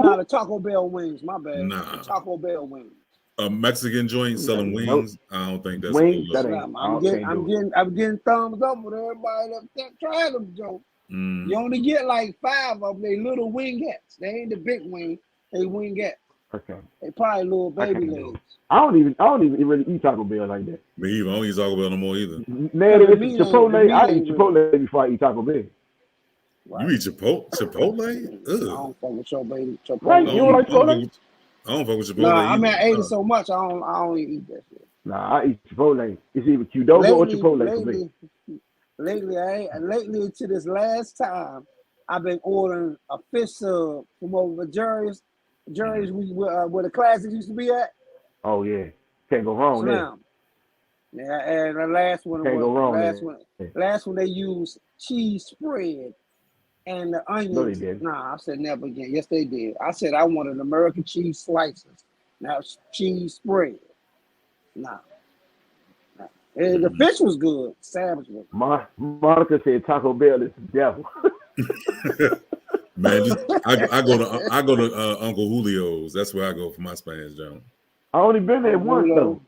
Nah, the Taco Bell wings. My bad. Nah. The Taco Bell wings. A Mexican joint selling wings. I don't think that's Wings, a good that look. ain't. I'm getting thumbs up with everybody that tried them, Joe. You only get like 5 of them. They little wingettes. They ain't the big wing. They wingettes. Okay. They probably little I baby can't do it. legs. I don't even really eat Taco Bell like that. Me either. I don't eat Taco Bell no more either. Man, The it's meat Chipotle. ain't I eat really- Chipotle before I eat Taco Bell. Right. You eat Chipotle? I Ugh. don't fuck with your baby. Right, I you don't like don't Chipotle? fuck with Chipotle Nah, I either. mean I ate it so much I don't even eat that shit. Nah, I eat Chipotle. It's either Qdoba or Chipotle for me. Lately to this last time, I've been ordering a fish sub from over at Jerry's where the classics used to be at. Oh yeah, can't go wrong there. Slim. Yeah, and the last one Can't go wrong last one they used cheese spread and the onions. No, they didn't. Nah, I said never again. Yes, they did. I said I wanted American cheese slices. Now it's cheese spread. Nah. And the fish was good. Savage was. Monica said Taco Bell is the devil. Man, I go to Uncle Julio's. That's where I go for my Spanish John. I only been there once though.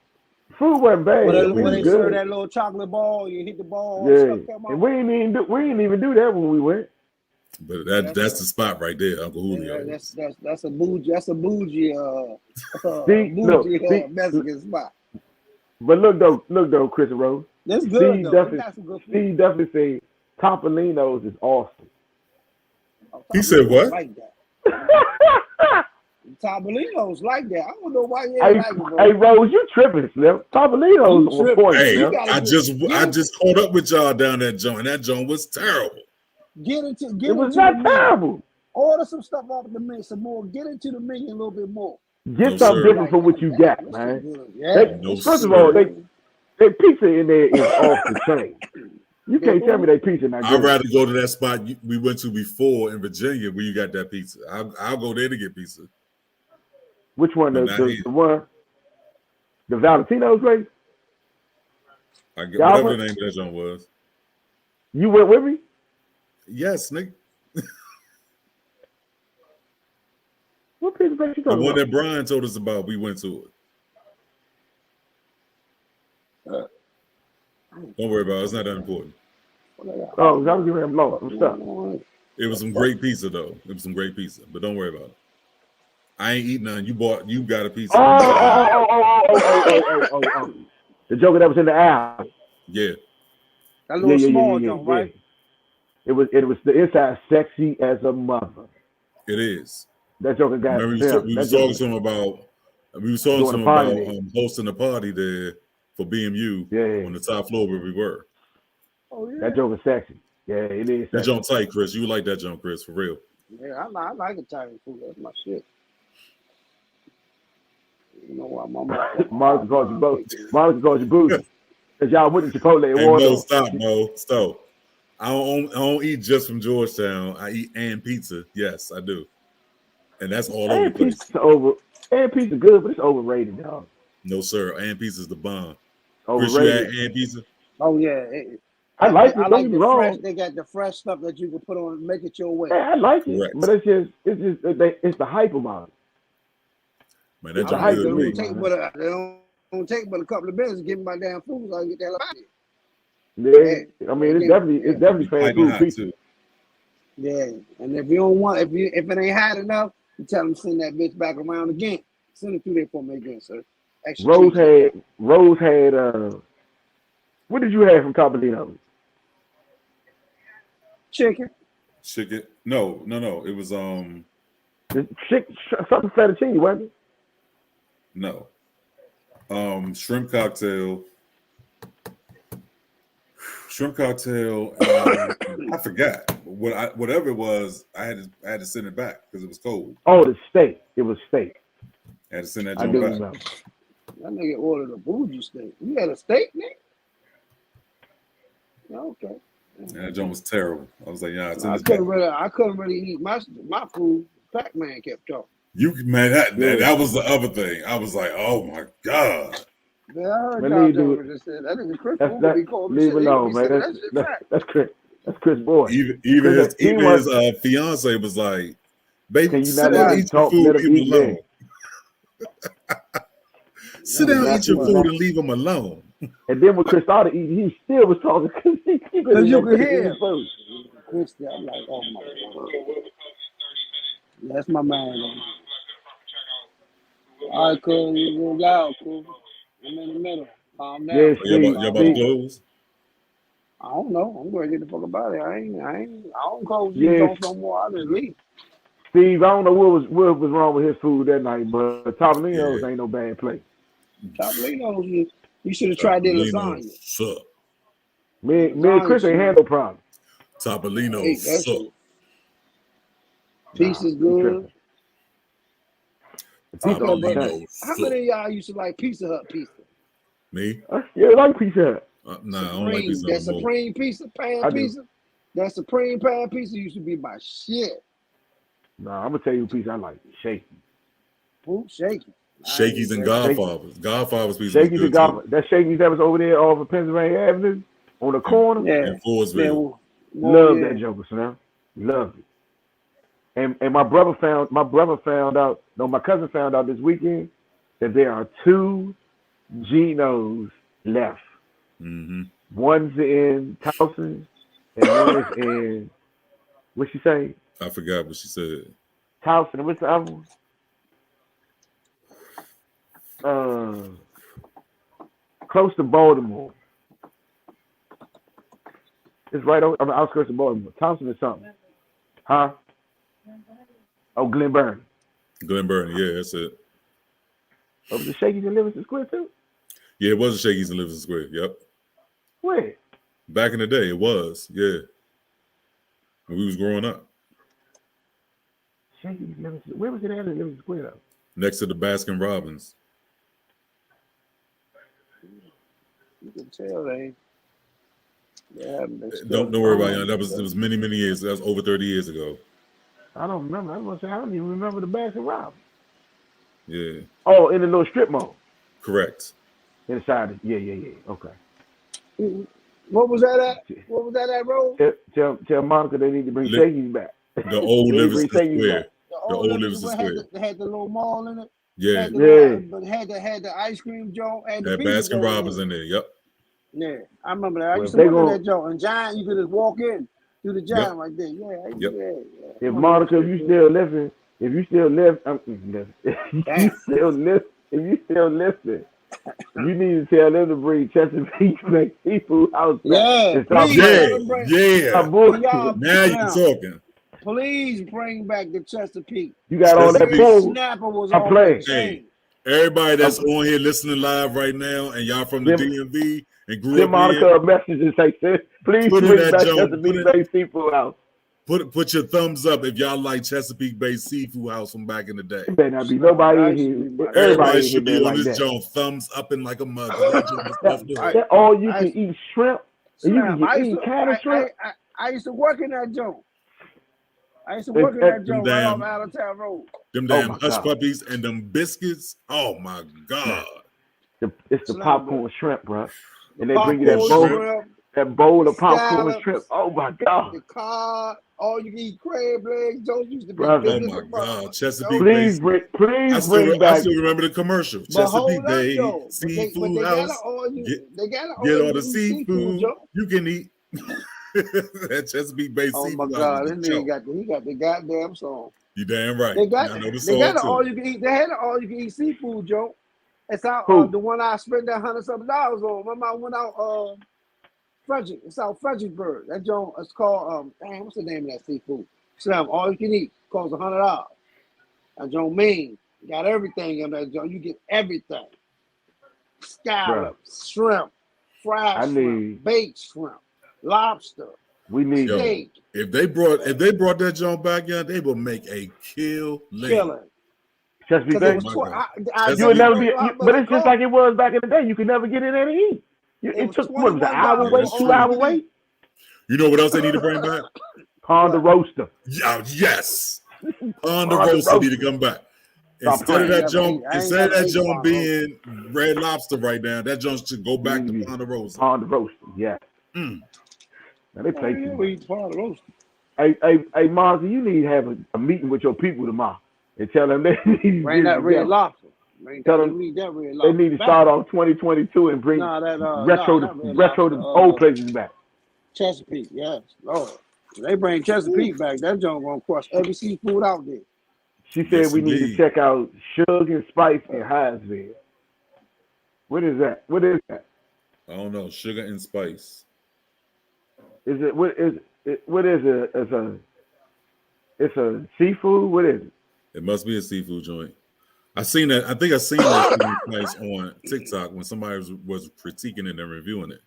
Food wasn't bad. When they good. serve that little chocolate ball, you hit the ball. Yeah, stuff come out. and we didn't even do that when we went. But that's the spot right there, Uncle Julio. Yeah, that's a bougie. That's a bougie. Mexican spot. But look though, Chris and Rose. That's good. Steve definitely said Topolino's is awesome. He said what? Like that. Topolino's like that. I don't know why you ain't like it, bro. Hey Rose, you tripping, Slim. Topolino's on point. Hey, I just caught up with y'all down that joint, and that joint was terrible. It was not terrible. Order some stuff off the menu, some more. Get into the menu a little bit more. Get something different from what you got, man. Yeah. First of all, their pizza in there is off the chain. You can't tell me they pizza not good. I'd rather go to that spot we went to before in Virginia where you got that pizza. I'll go there to get pizza. Which one? The one? The Valentino's place? I get whatever the name of that joint was. You went with me? Yes, Nick. What pizza place you talking about? The one that Brian told us about, we went to it. Don't worry about it. It's not that important. Oh, I was getting lost. What's up? It was some great pizza, though. It was some great pizza, but don't worry about it. I ain't eating none. You got a pizza. Oh. The joker that was in the aisle. Yeah. That little small joke, right? It was the inside sexy as a mother. It is. That joker got. Remember we was talking to him about hosting a party there for BMU on the top floor where we were. Oh yeah. That joke is sexy. Yeah, it is. That joke tight, Chris. You like that joke, Chris, for real. Yeah, I like Italian food. That's my shit. You know what, Mama? Monica called you both. Monica called you bougie. Because y'all went to Chipotle and Mo, stop, Mo. Stop. I don't eat just from Georgetown. I eat and pizza. Yes, I do. And that's all over the place. And pizza good, but it's overrated, dog. No, sir. And pizza's the bomb. Overrated. Chris, you had and pizza? Oh, yeah. I like it. I Don't like get me the wrong. fresh. They got the fresh stuff that you can put on and make it your way. Yeah, I like it. Correct. But it's the hype about it. Man, that's the hype. They don't take but a couple of minutes to get my damn food so I can get the hell out of here. Yeah. I mean, it's definitely fast food pizza. Yeah, and if you don't want, if it ain't hot enough, you tell them send that bitch back around again. Send it through there for me again, sir. Rose had what did you have from Topolino? Chicken. No. It was something fettuccine, wasn't it? No. Shrimp cocktail. I forgot. Whatever it was, I had to send it back because it was cold. Oh, the steak. It was steak. I had to send that I joint do back. remember. That nigga ordered a bougie steak. You had a steak, nigga? Okay. That joint was terrible. I was like, yeah, I couldn't really eat my food. Pac-Man kept talking. That was the other thing. I was like, oh my God. Man, I heard Man, y'all leave Jones dude. just said that nigga Chris That's Booker that. be calling me Leave shit. He alone, be man. saying that shit fact. That's Chris Boy. Even Chris, he his was. fiance was like, "Baby, Can you sit not let down, him eat your talk? food, Let him leave eat him there. alone. Sit No, down, that's eat your funny. food, and leave him alone." And then when Chris started eating, he still was talking because he couldn't Cause you let could Chris eat hear his food. Chris. I'm like, oh my god, that's my man. Man. All right, cool. You go loud, cool. I'm in the middle. Calm down. Yeah, Oh, y'all Steve. about to Steve. close? I don't know. I'm going to get the fuck about it. I don't close these Yeah, joints no more. I just leave. Steve. I don't know what was wrong with his food that night, but Topolino's Yeah, ain't no bad place. Topolino's, you should have tried their Topolino lasagna. suck. Me and Lasagna Chris ain't shit. had no problem. I Topolino ate that suck. shit. Piece Nah, is you good. tripping. The pizza Okay, off the but chain. Topolino how many suck. of y'all used to like Pizza Hut pizza? Me? Yeah, I like Pizza Hut. Nah, I don't like Supreme, pizza that no more. Supreme pizza, pan I do. pizza, that Supreme pan pizza used to be my shit. Nah, I'm gonna tell you a pizza I like. Shaky. Ooh, shaky. I Shakey's ain't and that. Shaky. Godfather's. Godfather's pizza was Shaky's good and golf. too. That Shaky's that was over there off of Pennsylvania Avenue on the corner. Yeah, In yeah, Forestville. Love yeah. that joker, Slim. Loved it. And my brother found out. No, my cousin found out this weekend that there are 2 Genos left. Mm-hmm. One's in Towson, and one is in what she say? I forgot what she said. Towson. And what's the other one? Close to Baltimore. It's right on the outskirts of Baltimore. Towson or something. Huh? Oh, Glen Burnie. Glen Burnie, yeah, that's it. Oh, the Shakey's in Livingston Square too? Yeah, it was a Shakey's in Livingston Square. Yep. Where? Back in the day, it was. Yeah. When we was growing up. Shakey's Livingston. Where was it at in Livingston Square though? Next to the Baskin Robbins. You can tell they haven't been Don't stuck. worry about it. That was many, many years. That was over 30 years ago. I don't remember. I was gonna say I don't even remember the Baskin Robbins. Yeah. Oh, in the little strip mall. Correct. Inside it. Yeah. Okay. What was that at? What was that at, Rose? Tell Monica they need to bring Shakey's back. The old They Livingston bring Shakey's Square. back. The old Livingston Square. Had the little mall in it. Yeah. Had the, Yeah. But had the ice cream joint. Had the That pizza Baskin joint Robbins in there. Yep. Yeah, I remember that. I Well, used if to they work in gon- that joint. And Giant, you could just walk in through the Giant Yep. right there. Yeah, Yep. yeah. If Monica, if you still live, if you still listen, you need to tell them to bring Chesapeake Bay Seafood House back. Yeah, and stop please. playing. Yeah. Stop Yeah. bullshit. Y'all, Now you're now, talking. please bring back the Chesapeake. You got all that Chesapeake. food. Snapper was I'm off playing. the chain. Everybody that's on here listening live right now, and y'all from the Them- DMV and grew Send up Monica here, a message and say, please Put in bring that back joint, Chesapeake put Bay Seafood House. put your thumbs up if y'all like Chesapeake Bay Seafood House from back in the day. There better not be nobody in here. Everybody Everybody in here should be better on like this that. joint, thumbs up in like a mug. That joint is off the hook. That all you I- can eat shrimp. And you can Slim, I get used any to- kind of shrimp. I used to work in that joint. I used to work in that joint right off Allentown Road. Them Oh damn my hush God. puppies and them biscuits. Oh my God. It's the Slim, popcorn shrimp, bro. And they bring you that Popcorn bowl, shrimp. that bowl of popcorn Scallops. shrimp. Oh my God. The car, all you can eat crab legs. Those used to be Brother. Oh big as my a God. motherfucker. Chesapeake Please Bay. bring, I bring back. still remember the commercial. But Chesapeake hold up, Bay though. But Seafood they House. got all you. Get- They got all Get you all the can eat seafood Joe. you can eat. That Chesapeake Bay Oh my Seafood God, House. this is a joke. nigga got the goddamn song. You damn right. They got I know the they song got the too. all you can eat. They had the all you can eat seafood, Joe. It's out Who? the one I spent that $100-something on. Remember I went out Frederick. It's out Fredericksburg. That joint it's called damn, what's the name of that seafood? Slim, all you can eat costs $100. That joint mean got everything in that joint. You get everything. Scallops, shrimp, fried I shrimp, need- baked shrimp, lobster, We need Yo, steak, if they brought that joint back in, they will make a killing. killing. Chesapeake Because it Bay. was my tw- God. I You would never be, how much but it it's just cost. like it was back in the day. You could never get in there to eat. It It was took what was it, an hour $21 wait, for 2 all hour you could wait. eat. You know what else they need to bring back? Ponda roaster. Yeah, yes. On the On the roaster need to roaster. come back. Instead of playing. that joint, I ain't instead of never that ate joint Ponderosa. being Red Lobster right now, that joint should go back to Maybe Ponderosa. Ponderosa, yeah. Mm. Now they I play ain't too never much. eat Ponderosa. Hey, Marzi, you need to have a meeting with your people tomorrow and tell them they need to Bring get that Red together. Lobster. Man, Tell you them need that Red they Lobster need to back. start off 2022 and bring Nah, that retro not Red the Lobster. old places back. Chesapeake, yes, Lord. When they bring Chesapeake back, that joint gonna crush every seafood out there. She said Yes, we need to indeed. check out Sugar and Spice in Hyattsville. What is that? What is that? I don't know. Sugar and Spice. Is it what is it? What is it? It's a seafood. What is it? It must be a seafood joint. I seen that. I think I seen that Sugar and Spice on TikTok when somebody was critiquing it and reviewing it.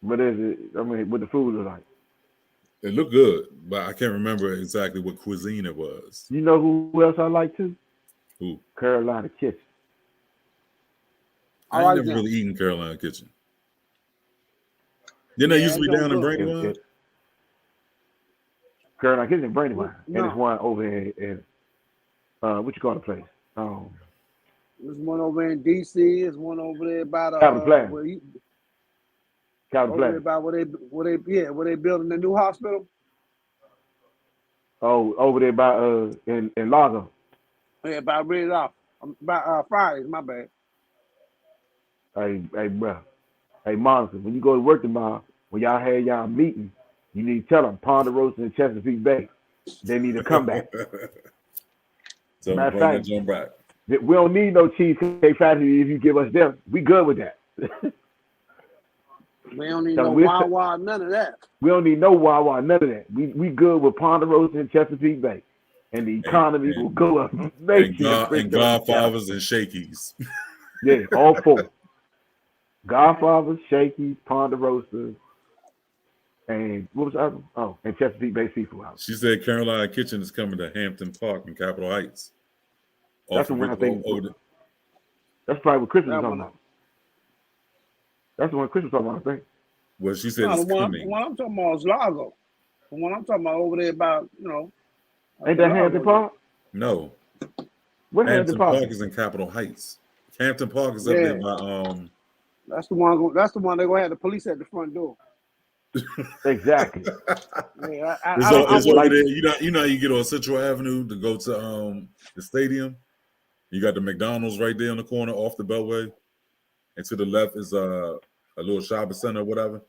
What is it? I mean, what the food is like? It looked good, but I can't remember exactly what cuisine it was. You know who else I like too? Who? Carolina Kitchen. I ain't like never them. really eaten Carolina Kitchen. Didn't they Yeah, used to be that down in joint good. Brandywine? Carolina Kitchen in Brandywine, and No. there's one over in what you call the place? There's one over in DC. There's one over there by the Calvin Plaza. where Calvin over there Plaza. by where they building the new hospital. Oh, over there by in Largo. Yeah, by Red Lobster. By Fridays, my bad. Hey, bro. Hey, Monica, when you go to work tomorrow, when y'all had y'all meeting, you need to tell them Ponderosa and Chesapeake Bay. They need to come back. So Matter of bring that fact, joint back. we don't need no Cheesecake Factory if you give us them. We good with that. We don't need So no we're- Wawa, none of that. We don't need no Wawa, none of that. We good with Ponderosa and Chesapeake Bay. And the economy will go up. And Godfathers and Shakey's. Yeah, all four. Godfathers, Shakey's, Ponderosa, and what was the other? Oh, and Chesapeake Bay Seafood House. She said Carolina Kitchen is coming to Hampton Park in Capitol Heights. That's the one I think. Over the, That's probably what Chris was That talking one. about. That's the one Chris was talking about, I think. well, she said No, it's the coming. one I'm talking about is Largo. The one I'm talking about over there about, Ain't that Hampton Park? No, What Hampton Hampton Park? Park is in Capitol Heights. Hampton Park is up there by That's the one. That's the one they're gonna have the police at the front door. Exactly. Yeah, It's over like- there. You know, you get on Central Avenue to go to the stadium. You got the McDonald's right there on the corner off the Beltway, and to the left is a little shopping center or whatever.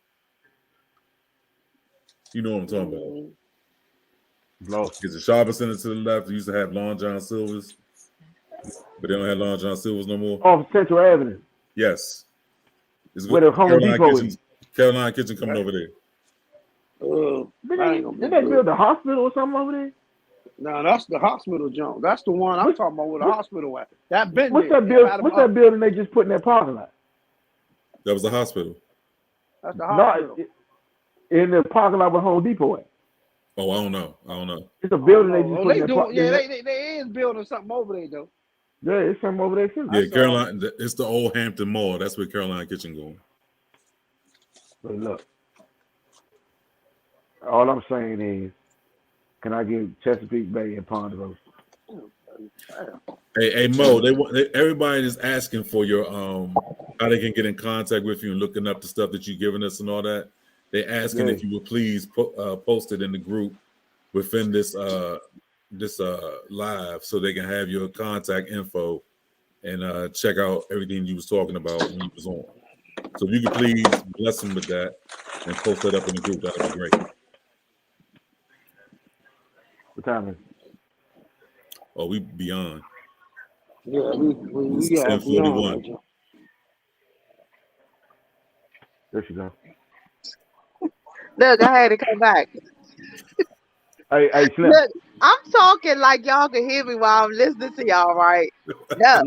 You know what I'm talking about? Lost. It's a shopping center to the left. They used to have Long John Silver's, but they don't have Long John Silver's no more. Off Central Avenue. Yes, it's Where the Home Depot Kitchen, Carolina Kitchen coming over there. Didn't they build a hospital or something over there? No, that's the hospital junk. That's the one I'm talking about with the hospital at. That been What's there. that building? What's that building they just put in that parking lot? That was the hospital. That's the hospital. No, in the parking lot where Home Depot at. Oh, I don't know. It's a building they just Oh, put they in that do. parking Yeah, lot. they is building something over there though. Yeah, it's something over there too. Yeah, Carolina. It's the old Hampton Mall. That's where Carolina Kitchen going. But look, all I'm saying is, can I give Chesapeake Bay and Ponderosa? Hey Mo, everybody is asking for your how they can get in contact with you and looking up the stuff that you're giving us and all that. They asking if you would please post it in the group within this live so they can have your contact info and check out everything you was talking about when you was on. So if you could please bless them with that and post that up in the group, that would be great. What time is it? Oh, we beyond. Yeah, It's we got 10:41. There she go. Look, I had to come back. Hey, Slim. Look, I'm talking like y'all can hear me while I'm listening to y'all, right? No.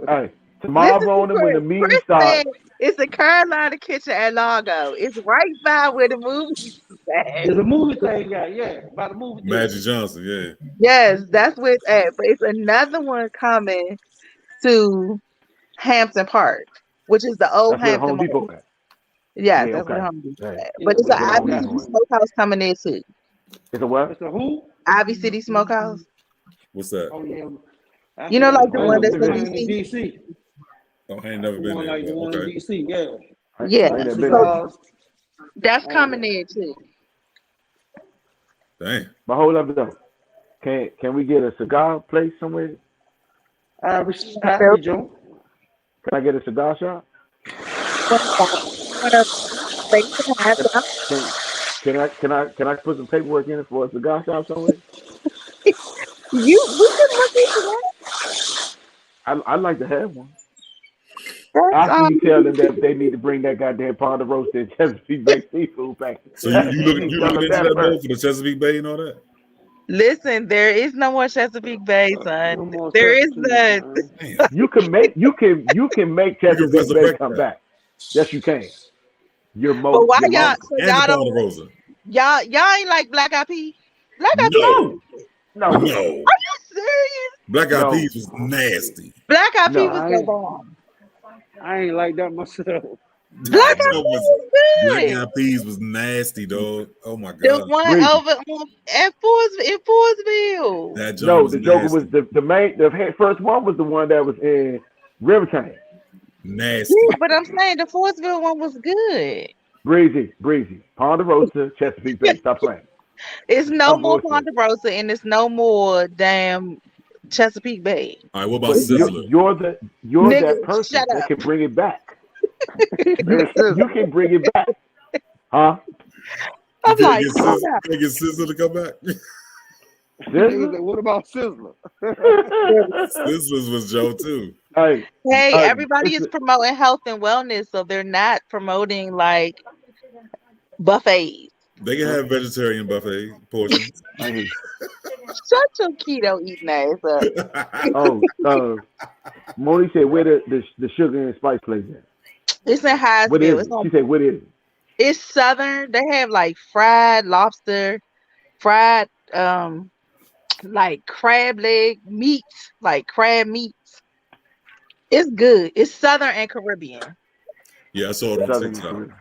Hey, tomorrow Listen to morning when the Chris. meeting Chris starts, said it's the Carolina Kitchen at Largo. It's right by where the movie is at. There's a movie thing, yeah, by the movie. Magic Johnson, yeah. Yes, that's where it's at. But it's another one coming to Hampton Park, which is the old that's where Hampton Home Mall. Depot at. Yes, Yeah, that's where okay. Home Depot Right. at. But it's an Yeah, Ivy that City one. Smokehouse coming there too. It's a what? It's a who? Ivy City Smokehouse. What's that? Oh yeah. That's You know, the like the I ain't one never that's been in there. one in DC. DC. Oh, I ain't never The been one there, like the but one in okay. DC. Yeah. Yeah, I ain't never been so there. Cigars. that's All coming that. in too. Dang. But hold up though. Can we get a cigar place somewhere? Happy Joe. Can I get a cigar shop? One of place to have Can them. can I put some paperwork in for a cigar shop somewhere? We can look into that. I'd like to have one. That's After you tell them that they need to bring that goddamn pound of roasted Chesapeake Bay seafood back. So you looking Tell them into that that though first. for the Chesapeake Bay and all that? Listen, there is no more Chesapeake Bay, son. No more There is substitute, none. man. Damn. You can make You can Chesapeake Bay resurrect come that. back. Yes, you can. Your But why y'all? mouth. So And the y'all don't. Ponderosa. Y'all ain't like Black Eyed Peas. Black Eyed Peas. No. No, No. Are you serious? Black Eyed no, Peas was nasty. Black Eyed Peas no. was I so ain't, bomb. I ain't like that myself. Black Eyed That Peas was was Black good. Eyed Peas was nasty, dog. Oh my The god. one Breezy. over at Forestville. That joint No, was the Joker was nasty. the first one was the one that was in Riverton. Nasty. Yeah, but I'm saying the Forestville one was good. Breezy. Ponderosa, Chesapeake Bay. Stop playing. It's no Stop more bullshit. Ponderosa and it's no more damn Chesapeake Bay. All right, what about But Sizzler? you're Nigga, that person shut that up. can bring it back. Hey, You Sizzle. can bring it back. Huh? I'm You like, calm down. can't get Sizzler to come back? Niggas Sizzler? like, what about Sizzler? Sizzlers was Joe too. Hey, Hey, everybody is listen, promoting health and wellness, so they're not promoting like buffets. They can have vegetarian buffet portions. hey, Shut your keto eating ass up. Moni said where the sugar and spice place at? It's in What is Hyattsville. it? She said what is it? It's southern. They have like fried lobster, fried like crab leg meats, like crab meats. It's good. It's southern and Caribbean. Yeah, I saw it on Southern TikTok. Caribbean.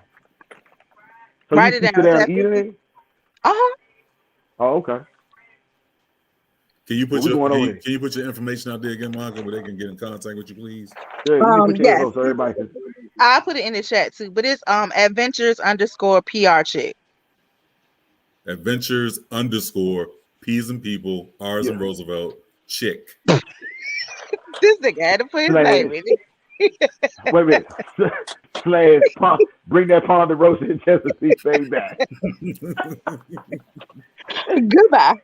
So Write you it sit down. down It's and eat at 50. it? Uh-huh. Oh, okay. Can you put Well, we going over can there. you put your information out there again, Monica, where they can get in contact with you, please? Yeah, you can put your Yes. info so everybody can. I put it in the chat too, but it's adventures_PR chick. Adventures _ Peas and People, R's and Yeah. Roosevelt, chick. This nigga had to put his Slash, name in it. wait a minute. Bring that Ponderosa and Chesapeake Bay back. Goodbye.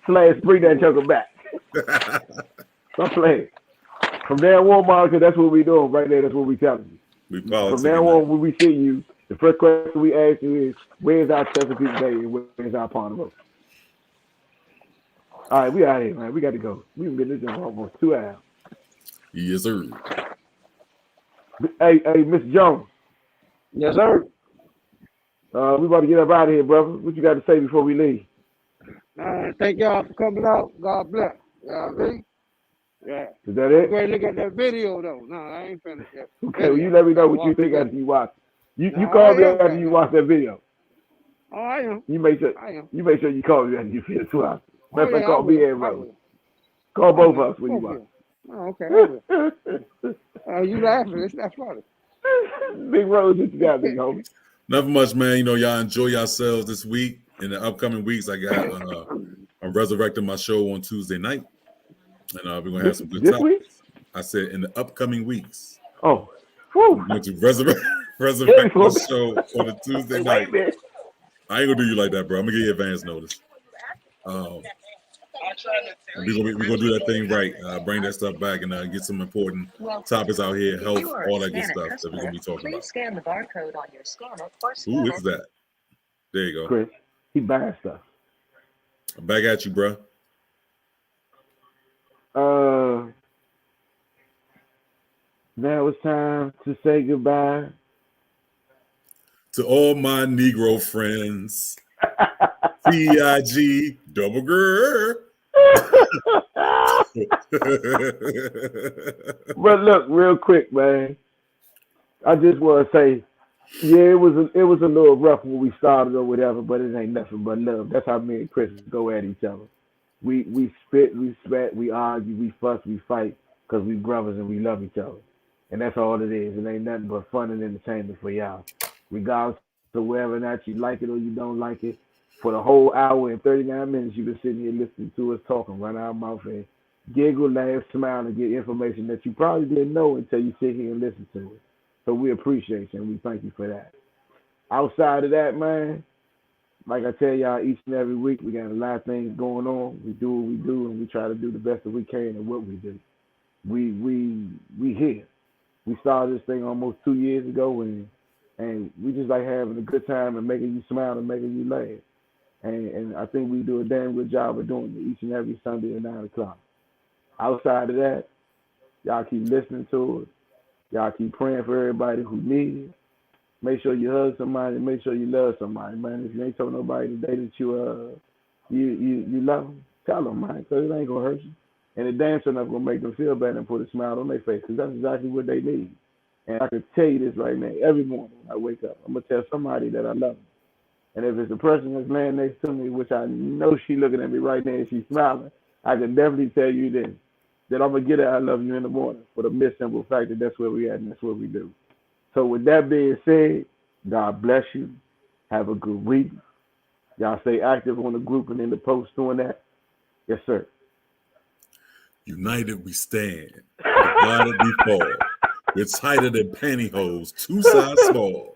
Bring that joker back. Stop playing. From now on, Monica, that's what we doing right there. That's what we telling you. We From politicking now that. on, when we see you, the first question we ask you is, where's our Chesapeake Bay and where's our Ponderosa? All right, we out here, man. We got to go. We've been this in almost 2 hours. Yes, sir. Hey, Mr. Jones, Yes, sir. we about to get up out of here, brother. What you got to say before we leave? Thank y'all for coming out. God bless. See? Yeah. Is that it? Go ahead and look at that video though. No, I ain't finished yet. Okay, well, you let me know what you think after you watch. You call me after you watch that video. Oh, I am. You make sure I am. you call me after you finish watching. Matter of fact, I call me will. and I Rose. will. Call both I of us when you will. watch. Oh, okay. I will. You laughing? It's not funny. Big Rose, what you got, big homie? Nothing much, man. You know, y'all enjoy yourselves this week. In the upcoming weeks, I got I'm resurrecting my show on Tuesday night, and we're gonna have some good This topics. week? I said in the upcoming weeks. Oh, whew. I'm going to resurrect my show on a Tuesday night. I ain't gonna do you like that, bro. I'm gonna give you advance notice. We're gonna do that thing right. Bring that stuff back and get some important topics out here, health, all that good stuff that we're gonna be talking about. Scan the barcode on your scanner or Who is that? There you go. Chris, he buying stuff. I'm back at you, bro. Now it's time to say goodbye to all my Negro friends. TIG double girl. But look, real quick, man. I just want to say, yeah, it was a little rough when we started or whatever, but it ain't nothing but love. That's how me and Chris go at each other. we spit, we spat, we argue, we fuss, we fight, because we brothers and we love each other. And that's all it is. It ain't nothing but fun and entertainment for y'all. Regardless of whether or not you like it or you don't like it, for the whole hour and 39 minutes you've been sitting here listening to us talking, run our mouth and giggle, laugh, smile, and get information that you probably didn't know until you sit here and listen to it. So we appreciate you and we thank you for that. Outside of that, man, like I tell y'all each and every week, we got a lot of things going on. We do what we do, and we try to do the best that we can in what we do. We here. We started this thing almost 2 years ago, and we just like having a good time and making you smile and making you laugh. And I think we do a damn good job of doing it each and every Sunday at 9 o'clock. Outside of that, y'all keep listening to it. Y'all keep praying for everybody who needs it. Make sure you hug somebody. Make sure you love somebody, man. If you ain't told nobody today that you love them, tell them, man, because it ain't going to hurt you. And it damn sure not going to make them feel better and put a smile on their face, because that's exactly what they need. And I can tell you this right now. Every morning when I wake up, I'm going to tell somebody that I love them. And if it's a person that's laying next to me, which I know she's looking at me right now and she's smiling, I can definitely tell you this, that I'm going to get her I love you in the morning for the mere simple fact that that's where we at and that's what we do. So with that being said, God bless you. Have a good week. Y'all stay active on the group and in the post doing that. Yes, sir. United we stand. Divided we fall. We're tighter than pantyhose, 2 size small.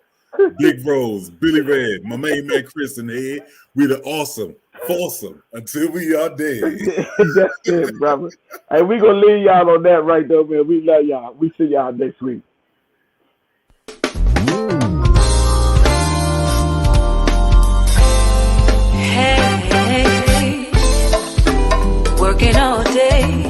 Big Rose, Billy Red, my main man Chris in the head. We the awesome, foursome until we are dead. That's it, brother. Hey, we gonna leave y'all on that right though, man. We love y'all. We see y'all next week. Hey, working all day.